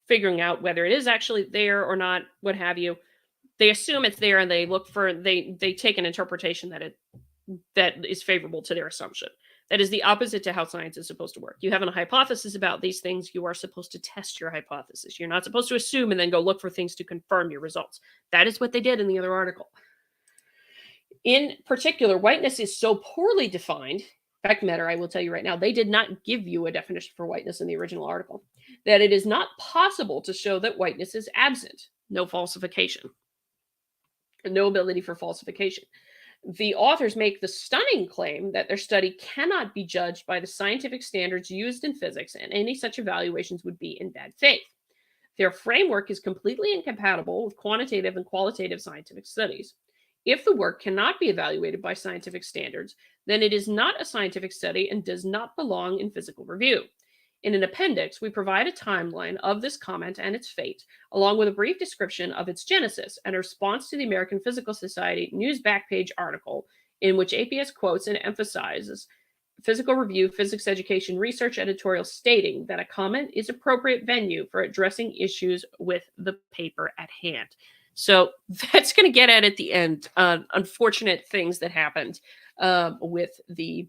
figuring out whether it is actually there or not, what have you. They assume it's there, and they look for they take an interpretation that is favorable to their assumption. That is the opposite to how science is supposed to work. You have a hypothesis about these things. You are supposed to test your hypothesis. You're not supposed to assume and then go look for things to confirm your results. That is what they did in the other article. In particular, whiteness is so poorly defined. Fact of the matter, I will tell you right now, they did not give you a definition for whiteness in the original article, that it is not possible to show that whiteness is absent. No falsification. No ability for falsification. The authors make the stunning claim that their study cannot be judged by the scientific standards used in physics, and any such evaluations would be in bad faith. Their framework is completely incompatible with quantitative and qualitative scientific studies. If the work cannot be evaluated by scientific standards, then it is not a scientific study and does not belong in physical review. In an appendix, we provide a timeline of this comment and its fate, along with a brief description of its genesis and a response to the American Physical Society news backpage article, in which APS quotes and emphasizes Physical Review Physics Education Research editorial, stating that a comment is appropriate venue for addressing issues with the paper at hand. So that's going to get at the end unfortunate things that happened with the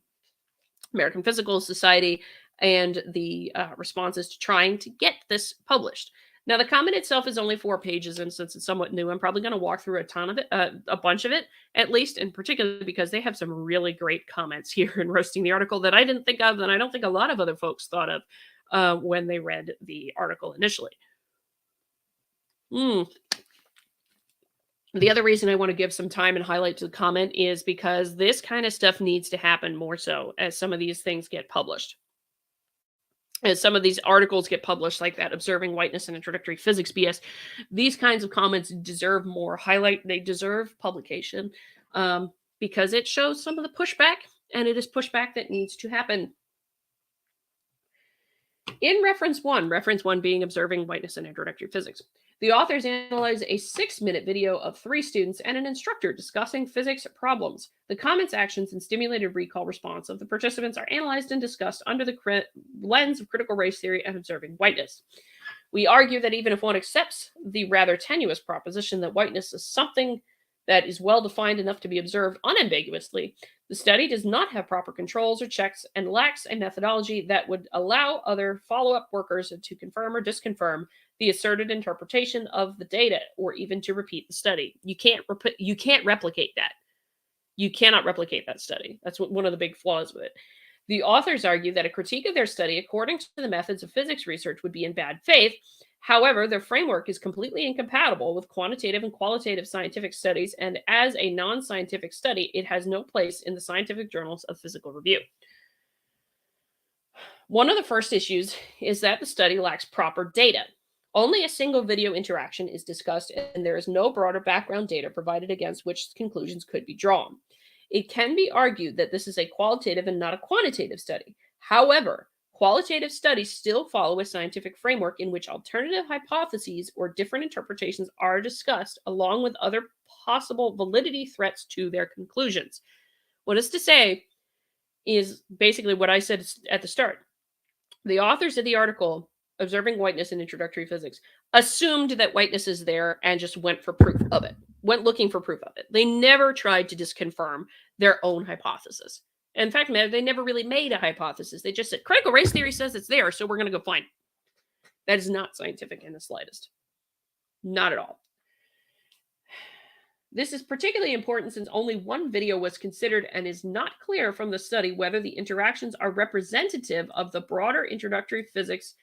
American Physical Society and the responses to trying to get this published. Now, the comment itself is only 4 pages, and since it's somewhat new, I'm probably going to walk through a ton of it, a bunch of it, at least, in particular, because they have some really great comments here in roasting the article that I didn't think of, and I don't think a lot of other folks thought of when they read the article initially. The other reason I want to give some time and highlight to the comment is because this kind of stuff needs to happen more so as some of these things get published. As some of these articles get published, like that Observing Whiteness and Introductory Physics BS, these kinds of comments deserve more highlight. They deserve publication because it shows some of the pushback, and it is pushback that needs to happen. In reference one being Observing Whiteness and Introductory Physics, the authors analyze a 6-minute video of 3 students and an instructor discussing physics problems. The comments, actions, and stimulated recall response of the participants are analyzed and discussed under the lens of critical race theory and observing whiteness. We argue that even if one accepts the rather tenuous proposition that whiteness is something that is well defined enough to be observed unambiguously, the study does not have proper controls or checks and lacks a methodology that would allow other follow up workers to confirm or disconfirm the asserted interpretation of the data or even to repeat the study. You can't replicate that. You cannot replicate that study. That's one of the big flaws with it. The authors argue that a critique of their study, according to the methods of physics research, would be in bad faith. However, their framework is completely incompatible with quantitative and qualitative scientific studies, and as a non scientific study, it has no place in the scientific journals of physical review. One of the first issues is that the study lacks proper data. Only a single video interaction is discussed, and there is no broader background data provided against which conclusions could be drawn. It can be argued that this is a qualitative and not a quantitative study. However, qualitative studies still follow a scientific framework in which alternative hypotheses or different interpretations are discussed, along with other possible validity threats to their conclusions. What is to say is basically what I said at the start. The authors of the article, Observing Whiteness in Introductory Physics, assumed that whiteness is there and just went for proof of it, went looking for proof of it. They never tried to disconfirm their own hypothesis. In fact, they never really made a hypothesis. They just said, critical race theory says it's there, so we're going to go find it. That is not scientific in the slightest. Not at all. This is particularly important since only one video was considered and is not clear from the study whether the interactions are representative of the broader introductory physics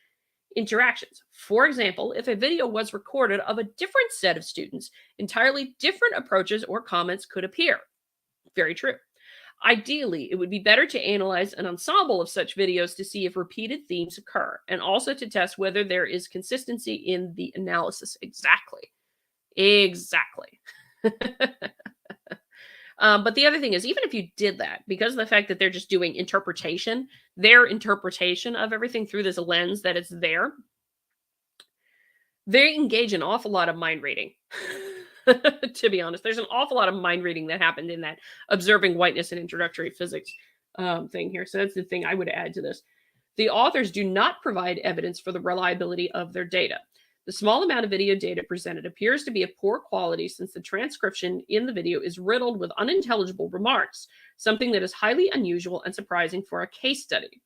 interactions. For example, if a video was recorded of a different set of students, entirely different approaches or comments could appear. Very true. Ideally, it would be better to analyze an ensemble of such videos to see if repeated themes occur, and also to test whether there is consistency in the analysis. Exactly. But the other thing is, even if you did that, because of the fact that they're just doing interpretation, their interpretation of everything through this lens that it's there, they engage an awful lot of mind reading. To be honest, there's an awful lot of mind reading that happened in that observing whiteness and introductory physics thing here. So that's the thing I would add to this. The authors do not provide evidence for the reliability of their data. The small amount of video data presented appears to be of poor quality since the transcription in the video is riddled with unintelligible remarks, something that is highly unusual and surprising for a case study.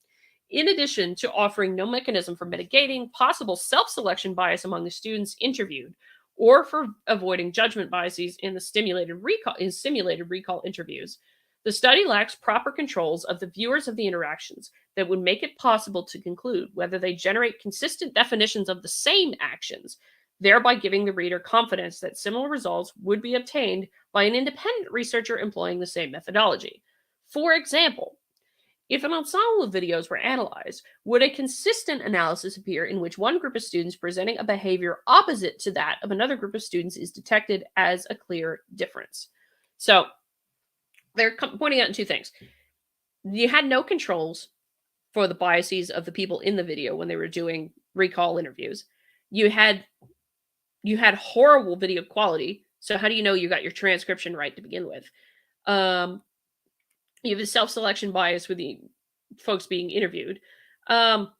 In addition to offering no mechanism for mitigating possible self-selection bias among the students interviewed, or for avoiding judgment biases in the simulated recall interviews, the study lacks proper controls of the viewers of the interactions that would make it possible to conclude whether they generate consistent definitions of the same actions, thereby giving the reader confidence that similar results would be obtained by an independent researcher employing the same methodology. For example, if an ensemble of videos were analyzed, would a consistent analysis appear in which one group of students presenting a behavior opposite to that of another group of students is detected as a clear difference? So, they're pointing out two things. You had no controls for the biases of the people in the video when they were doing recall interviews. You had horrible video quality. So how do you know you got your transcription right to begin with? You have a self-selection bias with the folks being interviewed. And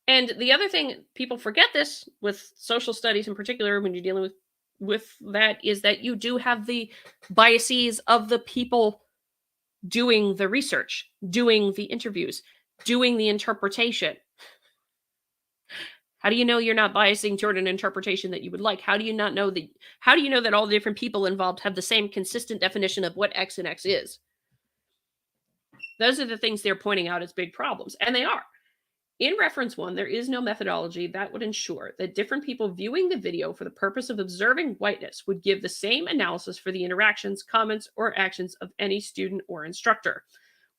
the other thing, people forget this with social studies in particular, when you're dealing with that, is that you do have the biases of the people doing the research, doing the interviews, doing the interpretation. How do you know you're not biasing toward an interpretation that you would like? How do you know that all the different people involved have the same consistent definition of what X and X is? Those are the things they're pointing out as big problems, and they are. In reference 1, there is no methodology that would ensure that different people viewing the video for the purpose of observing whiteness would give the same analysis for the interactions, comments, or actions of any student or instructor.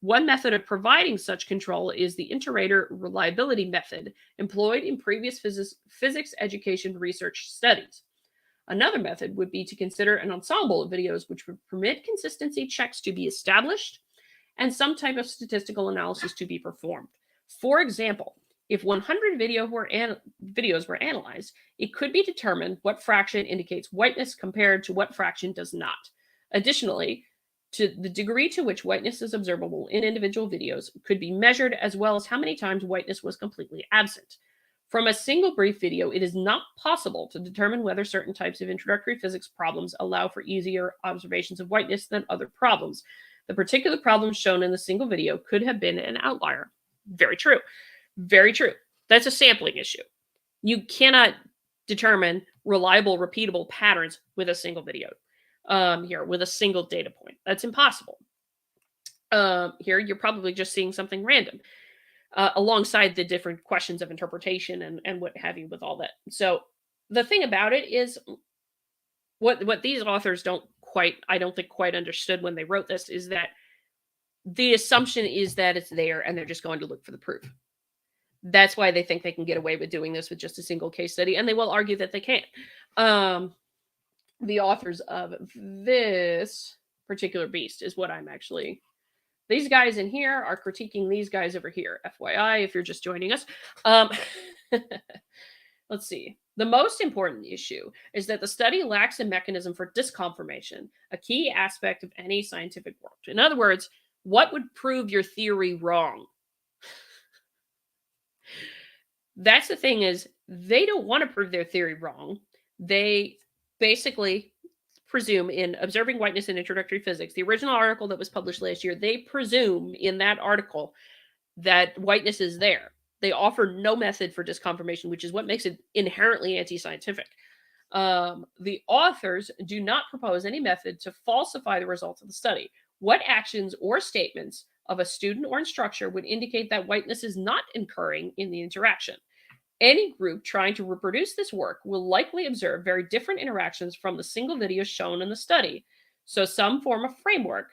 One method of providing such control is the inter-rater reliability method employed in previous physics education research studies. Another method would be to consider an ensemble of videos which would permit consistency checks to be established and some type of statistical analysis to be performed. For example, if 100 videos were analyzed, it could be determined what fraction indicates whiteness compared to what fraction does not. Additionally, to the degree to which whiteness is observable in individual videos could be measured, as well as how many times whiteness was completely absent. From a single brief video, it is not possible to determine whether certain types of introductory physics problems allow for easier observations of whiteness than other problems. The particular problem shown in the single video could have been an outlier. Very true. Very true. That's a sampling issue. You cannot determine reliable, repeatable patterns with a single video. Here, with a single data point. That's impossible. Here, you're probably just seeing something random. Alongside the different questions of interpretation and what have you with all that. So the thing about it is what these authors I don't think quite understood when they wrote this is that the assumption is that it's there and they're just going to look for the proof. That's why they think they can get away with doing this with just a single case study, and they will argue that they can't. The authors of this particular beast is what I'm actually... These guys in here are critiquing these guys over here. FYI, if you're just joining us. Let's see. The most important issue is that the study lacks a mechanism for disconfirmation, a key aspect of any scientific work. In other words, what would prove your theory wrong? That's the thing, is they don't want to prove their theory wrong. They basically presume in Observing Whiteness in Introductory Physics, the original article that was published last year, they presume in that article that whiteness is there. They offer no method for disconfirmation, which is what makes it inherently anti-scientific. The authors do not propose any method to falsify the results of the study. What actions or statements of a student or instructor would indicate that whiteness is not occurring in the interaction? Any group trying to reproduce this work will likely observe very different interactions from the single video shown in the study. So some form of framework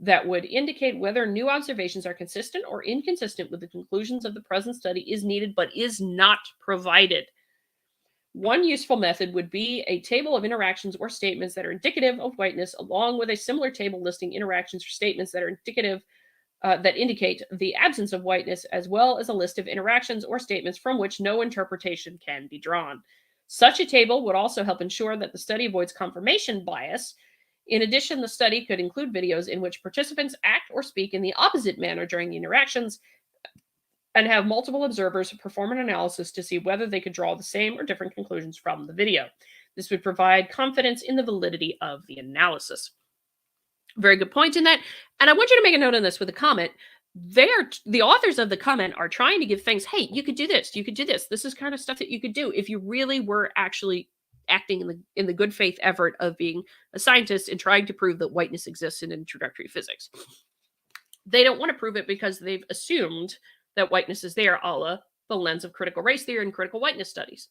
that would indicate whether new observations are consistent or inconsistent with the conclusions of the present study is needed, but is not provided. One useful method would be a table of interactions or statements that are indicative of whiteness, along with a similar table listing interactions or statements that are indicative that indicate the absence of whiteness, as well as a list of interactions or statements from which no interpretation can be drawn. Such a table would also help ensure that the study avoids confirmation bias. In addition, the study could include videos in which participants act or speak in the opposite manner during the interactions, and have multiple observers perform an analysis to see whether they could draw the same or different conclusions from the video. This would provide confidence in the validity of the analysis. Very good point in that. And I want you to make a note on this with a comment. The authors of the comment are trying to give things, hey, you could do this, you could do this. This is kind of stuff that you could do if you really were actually acting in the good faith effort of being a scientist and trying to prove that whiteness exists in introductory physics. They don't want to prove it because they've assumed that whiteness is there, a la the lens of critical race theory and critical whiteness studies.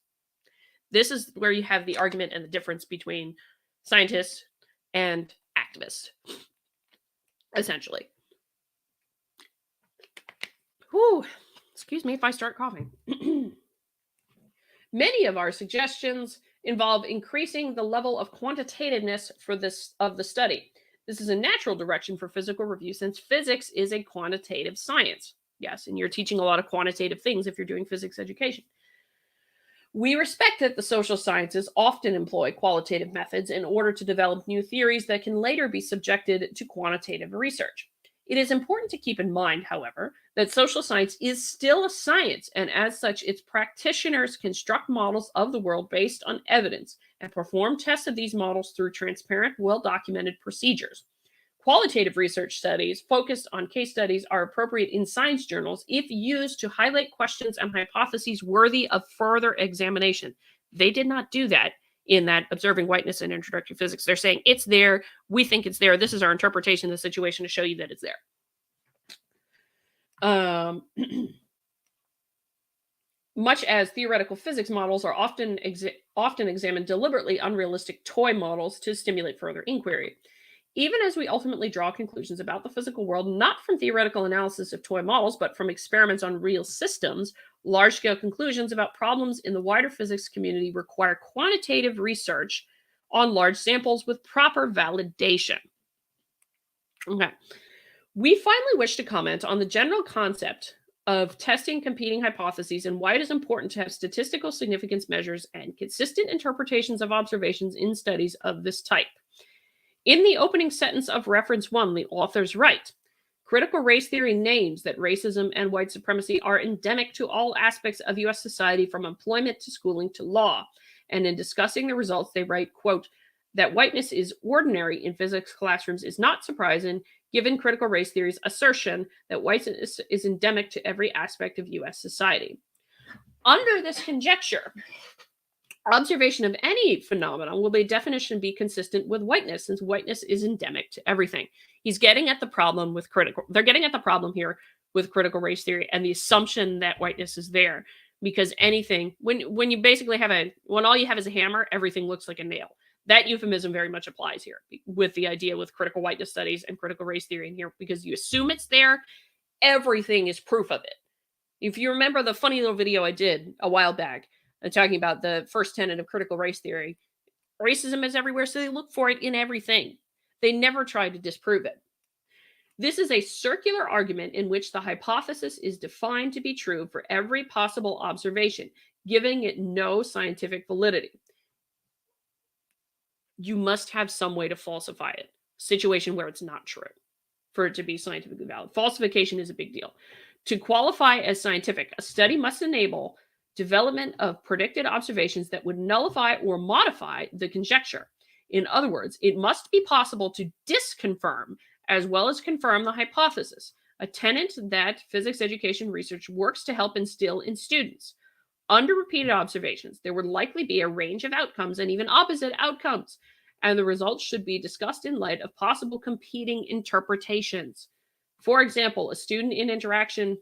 This is where you have the argument and the difference between scientists and activists, essentially. Whew. Excuse me if I start coughing. Many of our suggestions involve increasing the level of quantitativeness of the study. This is a natural direction for physical review since physics is a quantitative science. Yes, and you're teaching a lot of quantitative things if you're doing physics education. We respect that the social sciences often employ qualitative methods in order to develop new theories that can later be subjected to quantitative research. It is important to keep in mind, however, that social science is still a science, and as such, its practitioners construct models of the world based on evidence and perform tests of these models through transparent, well-documented procedures. Qualitative research studies focused on case studies are appropriate in science journals if used to highlight questions and hypotheses worthy of further examination. They did not do that in that Observing Whiteness in Introductory Physics. They're saying, it's there, we think it's there, this is our interpretation of the situation to show you that it's there. Much as theoretical physics models are often examined deliberately unrealistic toy models to stimulate further inquiry. Even as we ultimately draw conclusions about the physical world, not from theoretical analysis of toy models, but from experiments on real systems, large-scale conclusions about problems in the wider physics community require quantitative research on large samples with proper validation. Okay. We finally wish to comment on the general concept of testing competing hypotheses and why it is important to have statistical significance measures and consistent interpretations of observations in studies of this type. In the opening sentence of reference 1, the authors write, Critical race theory names that racism and white supremacy are endemic to all aspects of U.S. society, from employment to schooling to law. And in discussing the results, they write, quote, that whiteness is ordinary in physics classrooms is not surprising, given critical race theory's assertion that whiteness is endemic to every aspect of U.S. society. Under this conjecture, observation of any phenomenon will by definition be consistent with whiteness, since whiteness is endemic to everything. He's getting at the problem with they're getting at the problem here with critical race theory and the assumption that whiteness is there, because anything, when you basically when all you have is a hammer, everything looks like a nail. That euphemism very much applies here with the idea with critical whiteness studies and critical race theory in here, because you assume it's there, everything is proof of it. If you remember the funny little video I did a while back, talking about the first tenet of critical race theory, racism is everywhere, so they look for it in everything. They never try to disprove it. This is a circular argument in which the hypothesis is defined to be true for every possible observation, giving it no scientific validity. You must have some way to falsify it. Situation where it's not true for it to be scientifically valid. Falsification is a big deal. To qualify as scientific, a study must enable development of predicted observations that would nullify or modify the conjecture. In other words, it must be possible to disconfirm as well as confirm the hypothesis, a tenet that physics education research works to help instill in students. Under repeated observations, there would likely be a range of outcomes and even opposite outcomes, and the results should be discussed in light of possible competing interpretations. For example, a student interaction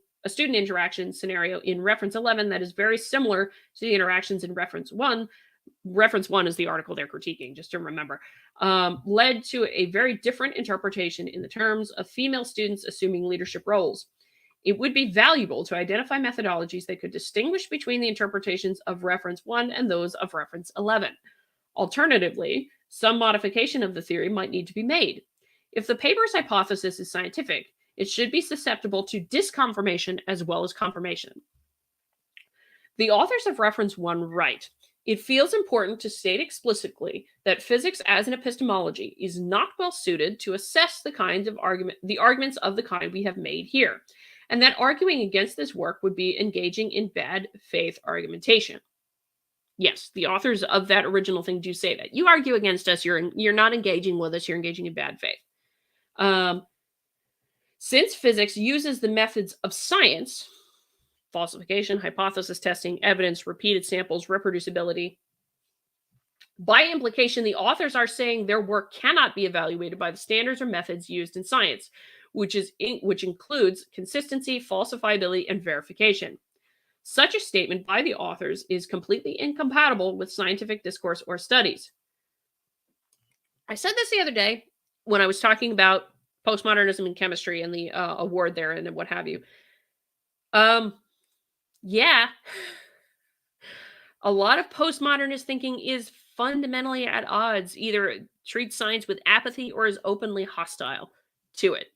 scenario in reference 11 that is very similar to the interactions in reference 1. Reference 1 is the article they're critiquing, just to remember, led to a very different interpretation in the terms of female students assuming leadership roles. It would be valuable to identify methodologies that could distinguish between the interpretations of reference 1 and those of reference 11. Alternatively, some modification of the theory might need to be made. If the paper's hypothesis is scientific, it should be susceptible to disconfirmation as well as confirmation. The authors of reference 1 write, it feels important to state explicitly that physics as an epistemology is not well suited to assess the arguments of the kind we have made here, and that arguing against this work would be engaging in bad faith argumentation. Yes, the authors of that original thing do say that. You argue against us, you're not engaging with us, you're engaging in bad faith. Since physics uses the methods of science, falsification, hypothesis testing, evidence, repeated samples, reproducibility, by implication, the authors are saying their work cannot be evaluated by the standards or methods used in science, which includes consistency, falsifiability, and verification. Such a statement by the authors is completely incompatible with scientific discourse or studies. I said this the other day when I was talking about postmodernism in chemistry and the award there and what have you. Yeah, a lot of postmodernist thinking is fundamentally at odds, either treats science with apathy or is openly hostile to it.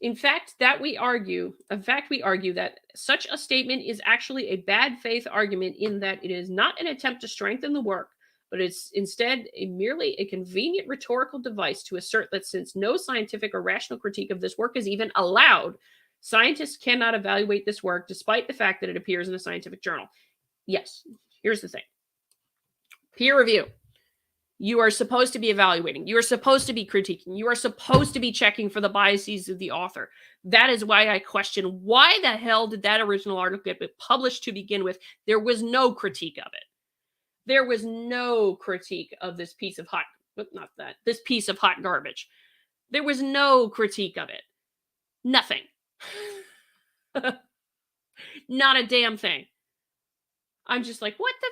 In fact, we argue that such a statement is actually a bad faith argument, in that it is not an attempt to strengthen the work, but it's instead merely a convenient rhetorical device to assert that since no scientific or rational critique of this work is even allowed, scientists cannot evaluate this work despite the fact that it appears in a scientific journal. Yes, here's the thing. Peer review. You are supposed to be evaluating. You are supposed to be critiquing. You are supposed to be checking for the biases of the author. That is why I question, why the hell did that original article get published to begin with? There was no critique of it. There was no critique of this piece of this piece of hot garbage. There was no critique of it. Nothing. Not a damn thing. I'm just like, what the...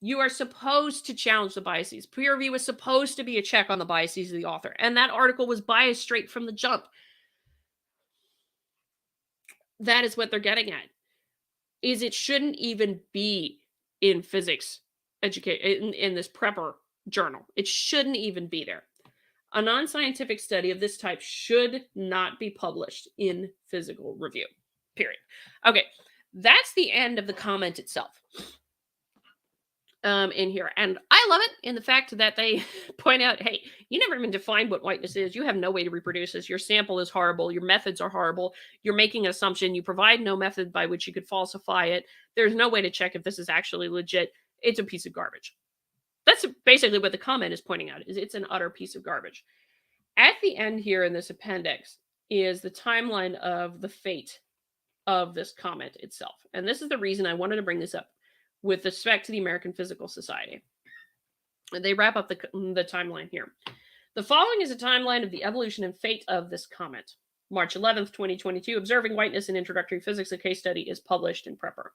You are supposed to challenge the biases. Peer review is supposed to be a check on the biases of the author. And that article was biased straight from the jump. That is what they're getting at. Is it shouldn't even be in physics education in this prepper journal. It shouldn't even be there. A non-scientific study of this type should not be published in physical review. Period. Okay, that's the end of the comment itself. in here. And I love it in the fact that they point out, hey, you never even defined what whiteness is. You have no way to reproduce this. Your sample is horrible. Your methods are horrible. You're making an assumption. You provide no method by which you could falsify it. There's no way to check if this is actually legit. It's a piece of garbage. That's basically what the comment is pointing out, is it's an utter piece of garbage. At the end here in this appendix is the timeline of the fate of this comment itself. And this is the reason I wanted to bring this up with respect to the American Physical Society. They wrap up the timeline here. The following is a timeline of the evolution and fate of this comment. March 11th, 2022, Observing Whiteness in Introductory Physics, a case study, is published in Prepper.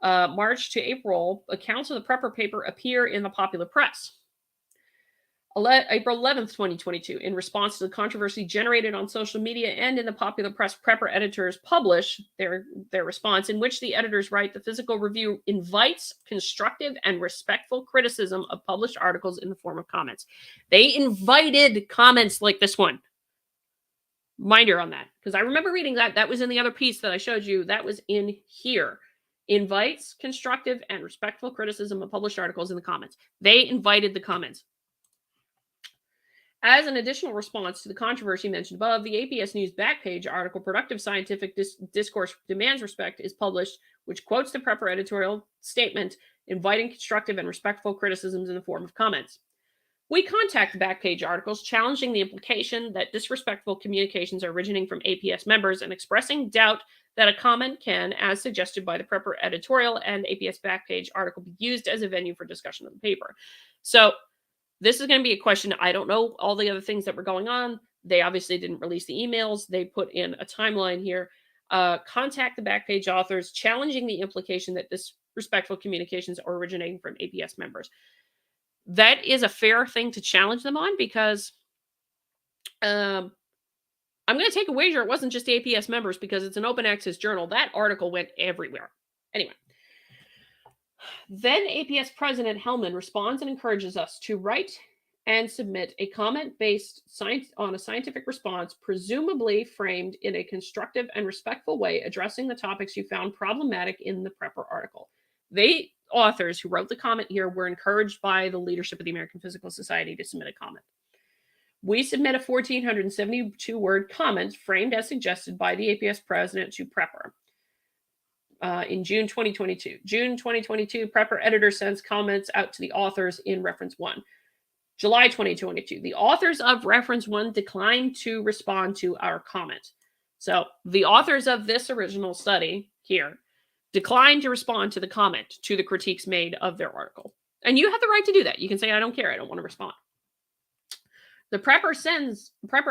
March to April, accounts of the Prepper paper appear in the popular press. April 11th, 2022, in response to the controversy generated on social media and in the popular press, Prepper editors publish their response, in which the editors write, the Physical Review invites constructive and respectful criticism of published articles in the form of comments. They invited comments like this one. Mind you on that, because I remember reading that. That was in the other piece that I showed you. That was in here. Invites constructive and respectful criticism of published articles in the comments. They invited the comments. As an additional response to the controversy mentioned above, the APS News backpage article, Productive Scientific Discourse Demands Respect, is published, which quotes the Prepper editorial statement, inviting constructive and respectful criticisms in the form of comments. We contact the backpage articles, challenging the implication that disrespectful communications are originating from APS members and expressing doubt that a comment can, as suggested by the Prepper editorial and APS backpage article, be used as a venue for discussion of the paper. So, this is going to be a question. I don't know all the other things that were going on. They obviously didn't release the emails. They put in a timeline here. Contact the backpage authors, challenging the implication that disrespectful communications are originating from APS members. That is a fair thing to challenge them on, because I'm going to take a wager it wasn't just APS members, because it's an open access journal. That article went everywhere. Anyway. Then APS President Hellman responds and encourages us to write and submit a comment based on a scientific response, presumably framed in a constructive and respectful way, addressing the topics you found problematic in the Prepper article. The authors who wrote the comment here were encouraged by the leadership of the American Physical Society to submit a comment. We submit a 1,472-word comment framed as suggested by the APS president to Prepper. In June 2022. June 2022, Prepper editor sends comments out to the authors in reference 1. July 2022, the authors of reference 1 declined to respond to our comment. So the authors of this original study here declined to respond to the comment, to the critiques made of their article. And you have the right to do that. You can say, I don't care. I don't want to respond. The Prepper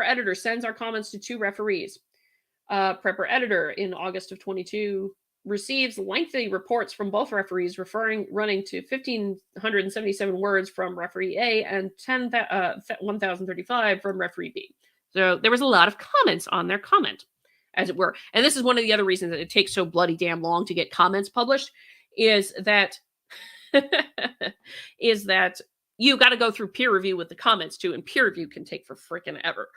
editor sends our comments to 2 referees. Prepper editor in August of 22 receives lengthy reports from both referees, running to 1,577 words from referee A and 1,035 from referee B. So there was a lot of comments on their comment, as it were. And this is one of the other reasons that it takes so bloody damn long to get comments published, is that you got to go through peer review with the comments too, and peer review can take for freaking ever,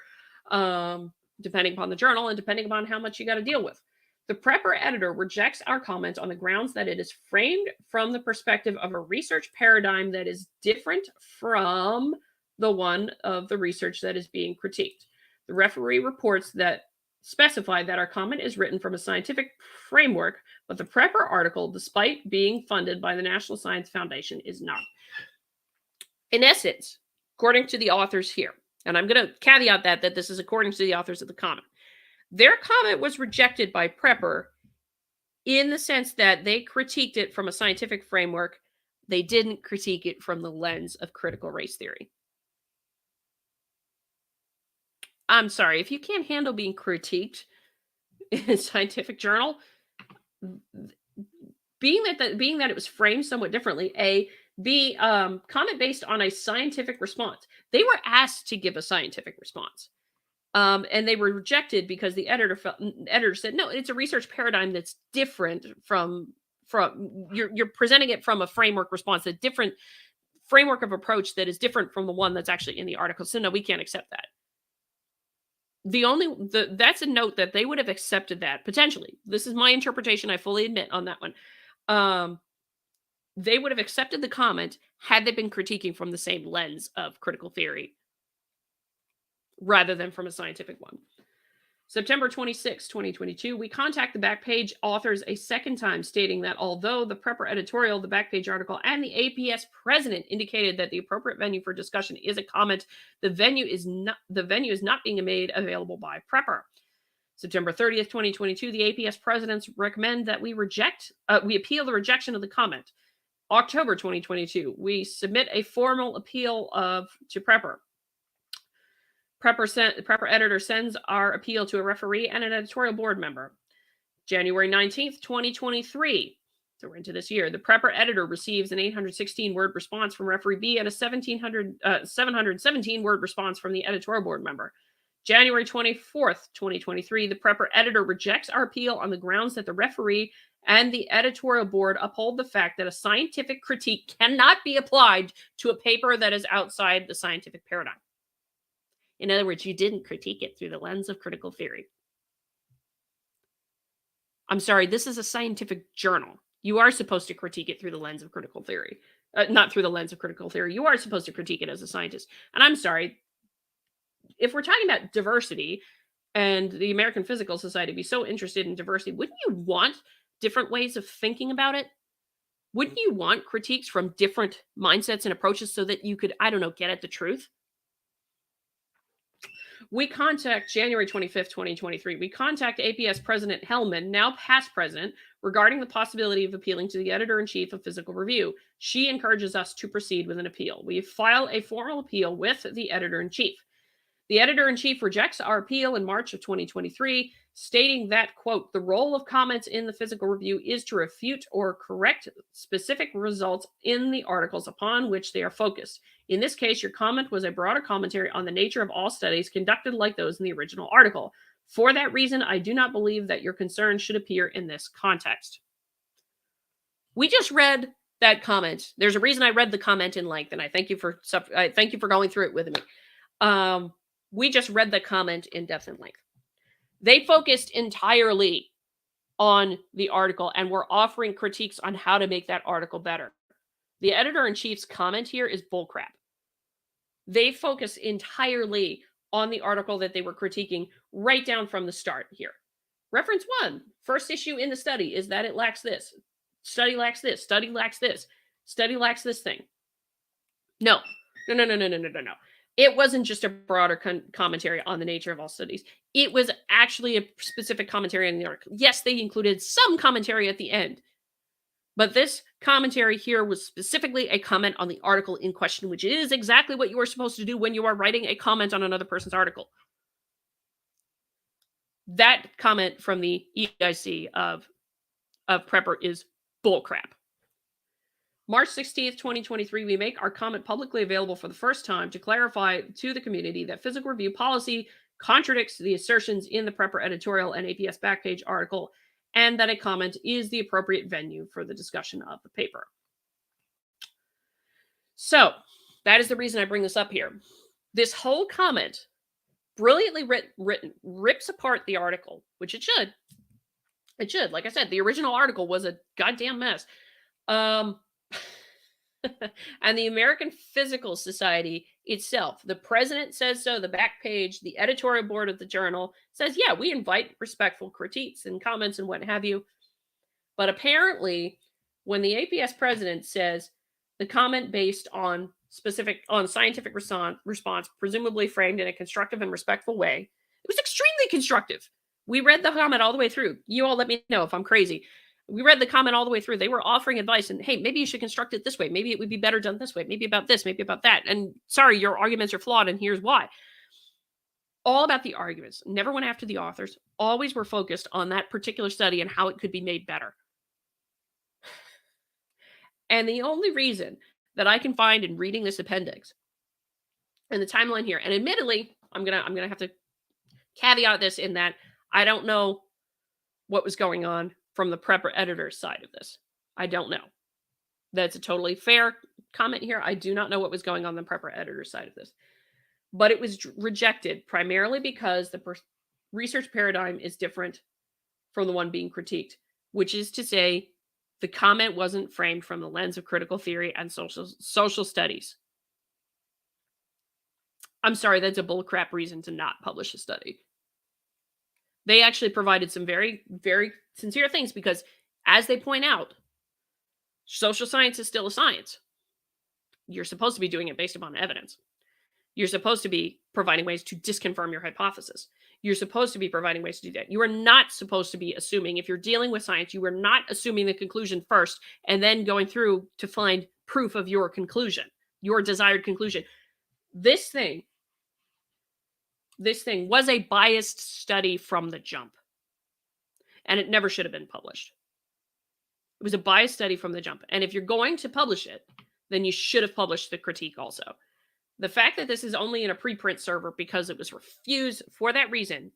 depending upon the journal and depending upon how much you got to deal with. The Prepper editor rejects our comment on the grounds that it is framed from the perspective of a research paradigm that is different from the one of the research that is being critiqued. The referee reports that specify that our comment is written from a scientific framework, but the Prepper article, despite being funded by the National Science Foundation, is not. In essence, according to the authors here, and I'm going to caveat that this is according to the authors of the comment, their comment was rejected by Prepper in the sense that they critiqued it from a scientific framework. They didn't critique it from the lens of critical race theory. I'm sorry, if you can't handle being critiqued in a scientific journal, being that it was framed somewhat differently, B, comment based on a scientific response. They were asked to give a scientific response. And they were rejected because the editor said, no, it's a research paradigm that's different from you're presenting it from a framework response, a different framework of approach that is different from the one that's actually in the article. So no, we can't accept that. That's a note that they would have accepted that potentially. This is my interpretation. I fully admit on that one. They would have accepted the comment had they been critiquing from the same lens of critical theory rather than from a scientific one. September 26, 2022, we contact the Backpage authors a second time, stating that although the Prepper editorial, the Backpage article, and the APS president indicated that the appropriate venue for discussion is a comment, the venue is not being made available by Prepper. September 30th, 2022, the APS presidents recommend that we appeal the rejection of the comment. October 2022, we submit a formal appeal to Prepper. Prepper editor sends our appeal to a referee and an editorial board member. January 19th, 2023. So we're into this year. The Prepper editor receives an 816-word response from referee B and a 717-word response from the editorial board member. January 24th, 2023. The Prepper editor rejects our appeal on the grounds that the referee and the editorial board uphold the fact that a scientific critique cannot be applied to a paper that is outside the scientific paradigm. In other words, you didn't critique it through the lens of critical theory. I'm sorry, this is a scientific journal. You are supposed to critique it through the lens of critical theory. Not through the lens of critical theory. You are supposed to critique it as a scientist. And I'm sorry, if we're talking about diversity and the American Physical Society be so interested in diversity, wouldn't you want different ways of thinking about it? Wouldn't you want critiques from different mindsets and approaches so that you could, I don't know, get at the truth? We contact January 25th, 2023. We contact APS President Hellman, now past president, regarding the possibility of appealing to the editor-in-chief of Physical Review. She encourages us to proceed with an appeal. We file a formal appeal with the editor-in-chief. The editor-in-chief rejects our appeal in March of 2023, stating that, quote, the role of comments in the Physical Review is to refute or correct specific results in the articles upon which they are focused. In this case, your comment was a broader commentary on the nature of all studies conducted like those in the original article. For that reason, I do not believe that your concerns should appear in this context. We just read that comment. There's a reason I read the comment in length, and I thank you for going through it with me. We just read the comment in depth and length. They focused entirely on the article and were offering critiques on how to make that article better. The editor-in-chief's comment here is bullcrap. They focus entirely on the article that they were critiquing right down from the start here. Reference 1, first issue in the study is that it lacks this. Study lacks this. Study lacks this. Study lacks this thing. No. It wasn't just a broader commentary on the nature of all studies. It was actually a specific commentary on the article. Yes, they included some commentary at the end. But this commentary here was specifically a comment on the article in question, which is exactly what you are supposed to do when you are writing a comment on another person's article. That comment from the EIC of Prepper is bullcrap. March 16th, 2023, we make our comment publicly available for the first time to clarify to the community that Physical Review policy contradicts the assertions in the Prepper editorial and APS Backpage article, and that a comment is the appropriate venue for the discussion of the paper. So, that is the reason I bring this up here. This whole comment, brilliantly written, rips apart the article, which it should. It should. Like I said, the original article was a goddamn mess. And the American Physical Society itself, the president says so, the back page, the editorial board of the journal says, yeah, we invite respectful critiques and comments and what have you. But apparently, when the APS president says the comment based on scientific response, presumably framed in a constructive and respectful way, it was extremely constructive. We read the comment all the way through. You all let me know if I'm crazy. We read the comment all the way through. They were offering advice and, hey, maybe you should construct it this way. Maybe it would be better done this way. Maybe about this, maybe about that. And sorry, your arguments are flawed and here's why. All about the arguments. Never went after the authors. Always were focused on that particular study and how it could be made better. And the only reason that I can find in reading this appendix and the timeline here, and admittedly, I'm gonna have to caveat this in that I don't know what was going on from the Prepper editor's side of this. I don't know. That's a totally fair comment here. I do not know what was going on the Prepper editor's side of this. But it was rejected primarily because the research paradigm is different from the one being critiqued, which is to say The comment wasn't framed from the lens of critical theory and social studies. I'm sorry, that's a bullcrap reason to not publish a study. They actually provided some very, very sincere things because, as they point out, social science is still a science. You're supposed to be doing it based upon evidence. You're supposed to be providing ways to disconfirm your hypothesis. You're supposed to be providing ways to do that. You are not supposed to be assuming, if you're dealing with science, you are not assuming the conclusion first and then going through to find proof of your conclusion, your desired conclusion. This thing was a biased study from the jump, and it never should have been published. It was a biased study from the jump. And if you're going to publish it, then you should have published the critique also. The fact that this is only in a preprint server because it was refused for that reason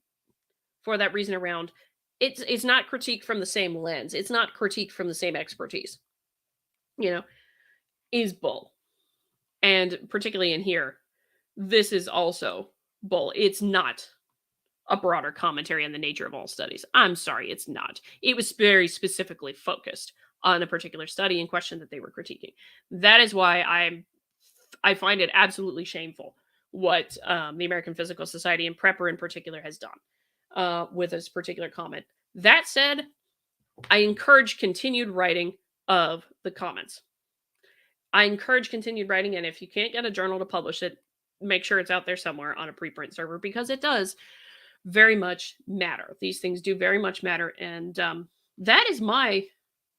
around, it's not critique from the same lens. It's not critique from the same expertise, is bull. And particularly in here, this is also bull. It's not a broader commentary on the nature of all studies. I'm sorry, it's not. It was very specifically focused on a particular study in question that they were critiquing. That is why I find it absolutely shameful what the American Physical Society and Prepper in particular has done with this particular comment. That said, I encourage continued writing of the comments. I encourage continued writing, and if you can't get a journal to publish it, make sure it's out there somewhere on a preprint server, because it does very much matter. These things do very much matter, and that is my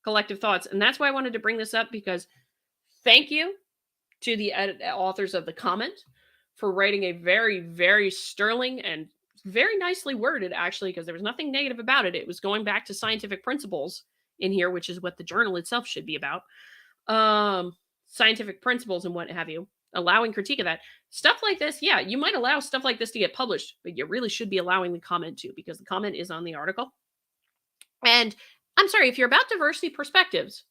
collective thoughts, and that's why I wanted to bring this up, because thank you to the authors of the comment for writing a very, very sterling and very nicely worded, actually, because there was nothing negative about it. It was going back to scientific principles in here, which is what the journal itself should be about. Scientific principles and what have you, allowing critique of that. Stuff like this, yeah, you might allow stuff like this to get published, but you really should be allowing the comment too, because the comment is on the article. And I'm sorry, if you're about diversity perspectives,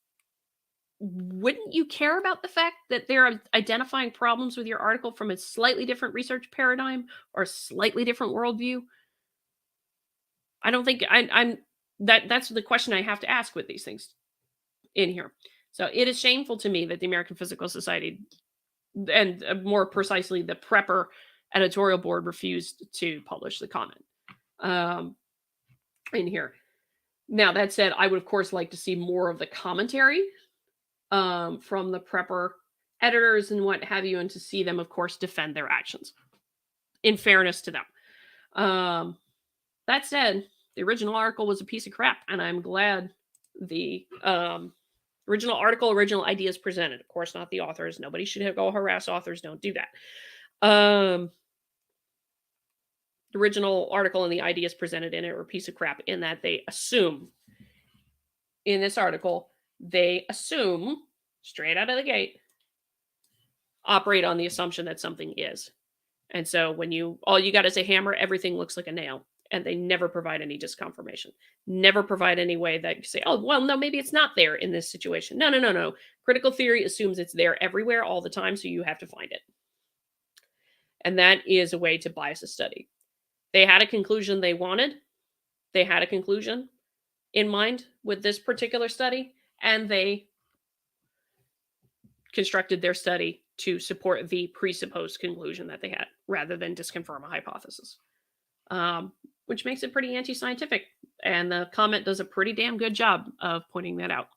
wouldn't you care about the fact that they're identifying problems with your article from a slightly different research paradigm or a slightly different worldview? I don't think that's the question I have to ask with these things in here. So it is shameful to me that the American Physical Society, and more precisely the Prepper editorial board, refused to publish the comment in here. Now, that said, I would of course like to see more of the commentary from the Prepper editors and what have you, and to see them, of course, defend their actions in fairness to them. That said, the original article was a piece of crap, and I'm glad the original article, original ideas presented. Of course, not the authors. Nobody should go harass authors. Don't do that. The original article and the ideas presented in it were a piece of crap in that they assume, in this article, they assume, straight out of the gate, operate on the assumption that something is. And so when all you got is a hammer, everything looks like a nail. And they never provide any disconfirmation. Never provide any way that you say, oh, well, no, maybe it's not there in this situation. No. Critical theory assumes it's there everywhere all the time, so you have to find it. And that is a way to bias a study. They had a conclusion they wanted. They had a conclusion in mind with this particular study, and they constructed their study to support the presupposed conclusion that they had, rather than disconfirm a hypothesis. Which makes it pretty anti-scientific. And the comment does a pretty damn good job of pointing that out.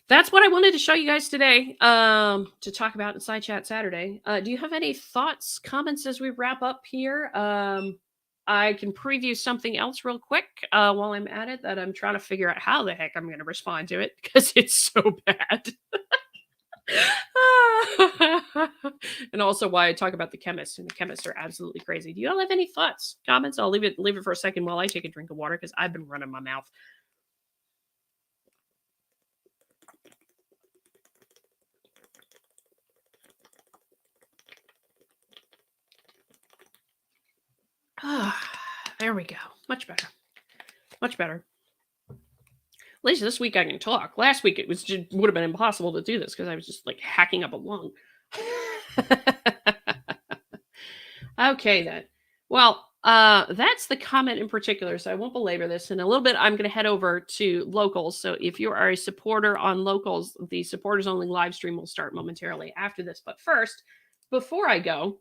That's what I wanted to show you guys today to talk about in SciChat Saturday. Do you have any thoughts, comments as we wrap up here? I can preview something else real quick while I'm at it, that I'm trying to figure out how the heck I'm going to respond to it, because it's so bad. And also why I talk about the chemists, and the chemists are absolutely crazy. Do you all have any thoughts, comments? I'll leave it for a second while I take a drink of water, because I've been running my mouth. There we go. Much better. Much better. At least this week I can talk. Last week it would have been impossible to do this, because I was just like hacking up a lung. Okay then. Well, That's the comment in particular, so I won't belabor this. In a little bit, I'm going to head over to locals. So if you are a supporter on locals, the supporters only live stream will start momentarily after this. But first, before I go,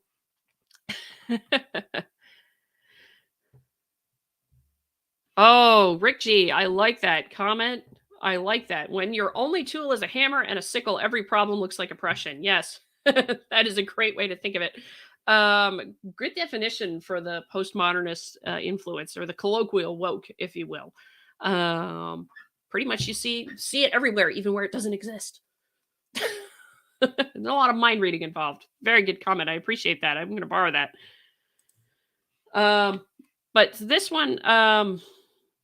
oh, Rick G, I like that comment. I like that. When your only tool is a hammer and a sickle, every problem looks like oppression. Yes, that is a great way to think of it. Good definition for the postmodernist influence or the colloquial woke, if you will. Um, Pretty much you see it everywhere, even where it doesn't exist. There's a lot of mind reading involved. Very good comment. I appreciate that. I'm going to borrow that. But this one,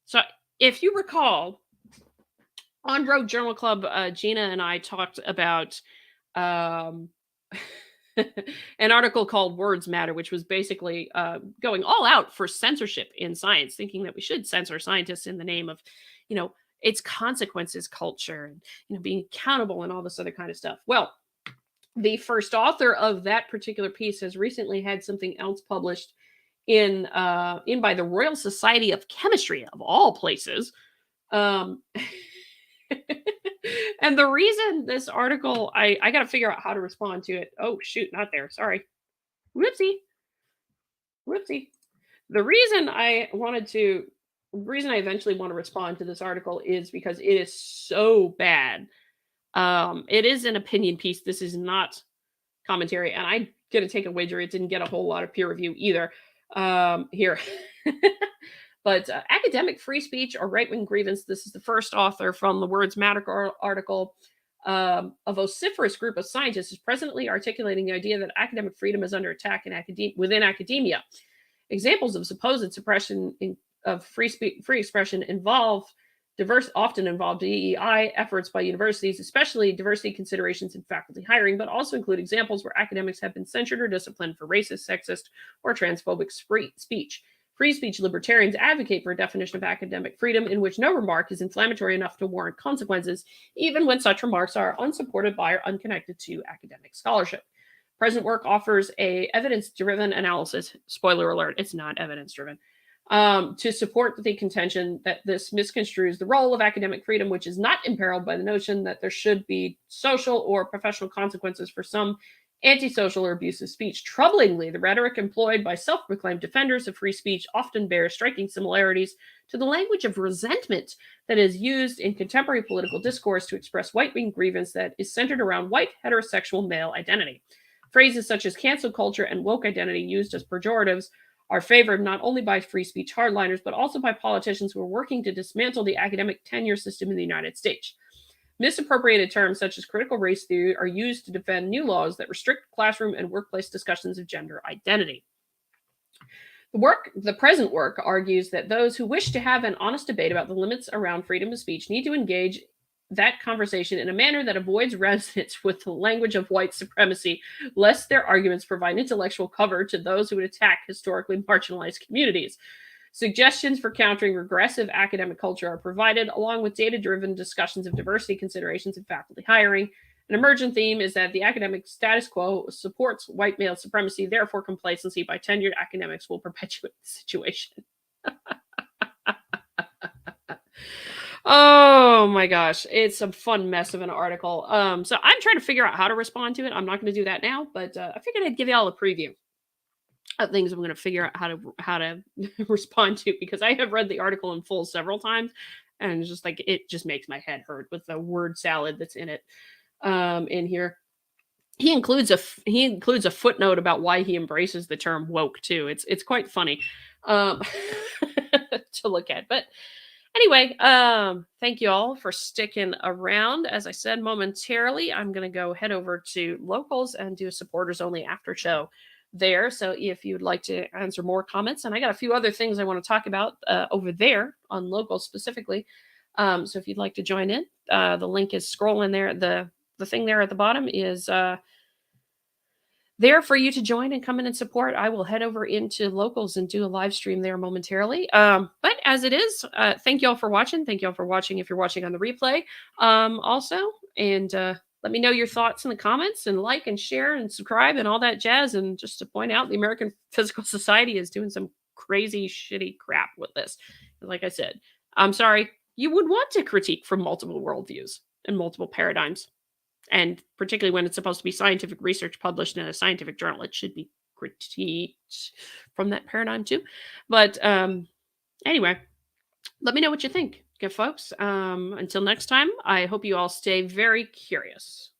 so if you recall, on Road Journal Club, Gina and I talked about um, an article called Words Matter, which was basically going all out for censorship in science, thinking that we should censor scientists in the name of, you know, its consequences culture and, being accountable and all this other kind of stuff. Well, the first author of that particular piece has recently had something else published in by the Royal Society of Chemistry of all places. Um, and the reason this article, I got to figure out how to respond to it. Oh shoot, not there. Sorry. Whoopsie. Whoopsie. The reason I wanted to, the reason I eventually want to respond to this article is because it is so bad. It is an opinion piece. This is not commentary, and I'm gonna take a wager it didn't get a whole lot of peer review either. Here. But academic free speech or right wing grievance. This is the first author from the Words Matter article. A vociferous group of scientists is presently articulating the idea that academic freedom is under attack within academia. Examples of supposed suppression of free expression often involve DEI efforts by universities, especially diversity considerations in faculty hiring, but also include examples where academics have been censured or disciplined for racist, sexist, or transphobic speech. Free speech libertarians advocate for a definition of academic freedom in which no remark is inflammatory enough to warrant consequences, even when such remarks are unsupported by or unconnected to academic scholarship. Present work offers a evidence-driven analysis. Spoiler alert, it's not evidence-driven. To support the contention that this misconstrues the role of academic freedom, which is not imperiled by the notion that there should be social or professional consequences for some antisocial or abusive speech. Troublingly, the rhetoric employed by self-proclaimed defenders of free speech often bears striking similarities to the language of resentment that is used in contemporary political discourse to express white-wing grievance that is centered around white heterosexual male identity. Phrases such as cancel culture and woke identity, used as pejoratives, are favored not only by free speech hardliners, but also by politicians who are working to dismantle the academic tenure system in the United States. Misappropriated terms such as critical race theory are used to defend new laws that restrict classroom and workplace discussions of gender identity. The present work argues that those who wish to have an honest debate about the limits around freedom of speech need to engage that conversation in a manner that avoids resonance with the language of white supremacy, lest their arguments provide intellectual cover to those who would attack historically marginalized communities. Suggestions for countering regressive academic culture are provided, along with data-driven discussions of diversity considerations in faculty hiring. An emergent theme is that the academic status quo supports white male supremacy, therefore complacency by tenured academics will perpetuate the situation. Oh my gosh, it's a fun mess of an article. So I'm trying to figure out how to respond to it. I'm not going to do that now, but I figured I'd give y'all a preview of things I'm going to figure out how to respond to, because I have read the article in full several times, and it's just like it just makes my head hurt with the word salad that's in it. In here, he includes a footnote about why he embraces the term woke too. It's quite funny to look at, but. Anyway, thank you all for sticking around. As I said momentarily, I'm going to go head over to locals and do a supporters only after show there. So if you'd like to answer more comments, and I got a few other things I want to talk about over there on locals specifically. So if you'd like to join in, the link is scrolling there. The thing there at the bottom is there for you to join and come in and support. I will head over into locals and do a live stream there momentarily. But as it is, thank you all for watching. Thank you all for watching if you're watching on the replay also. And let me know your thoughts in the comments, and like and share and subscribe and all that jazz. And just to point out, the American Physical Society is doing some crazy, shitty crap with this. Like I said, I'm sorry, you would want to critique from multiple worldviews and multiple paradigms. And particularly when it's supposed to be scientific research published in a scientific journal, it should be critiqued from that paradigm too. But anyway, let me know what you think, good folks. Until next time, I hope you all stay very curious.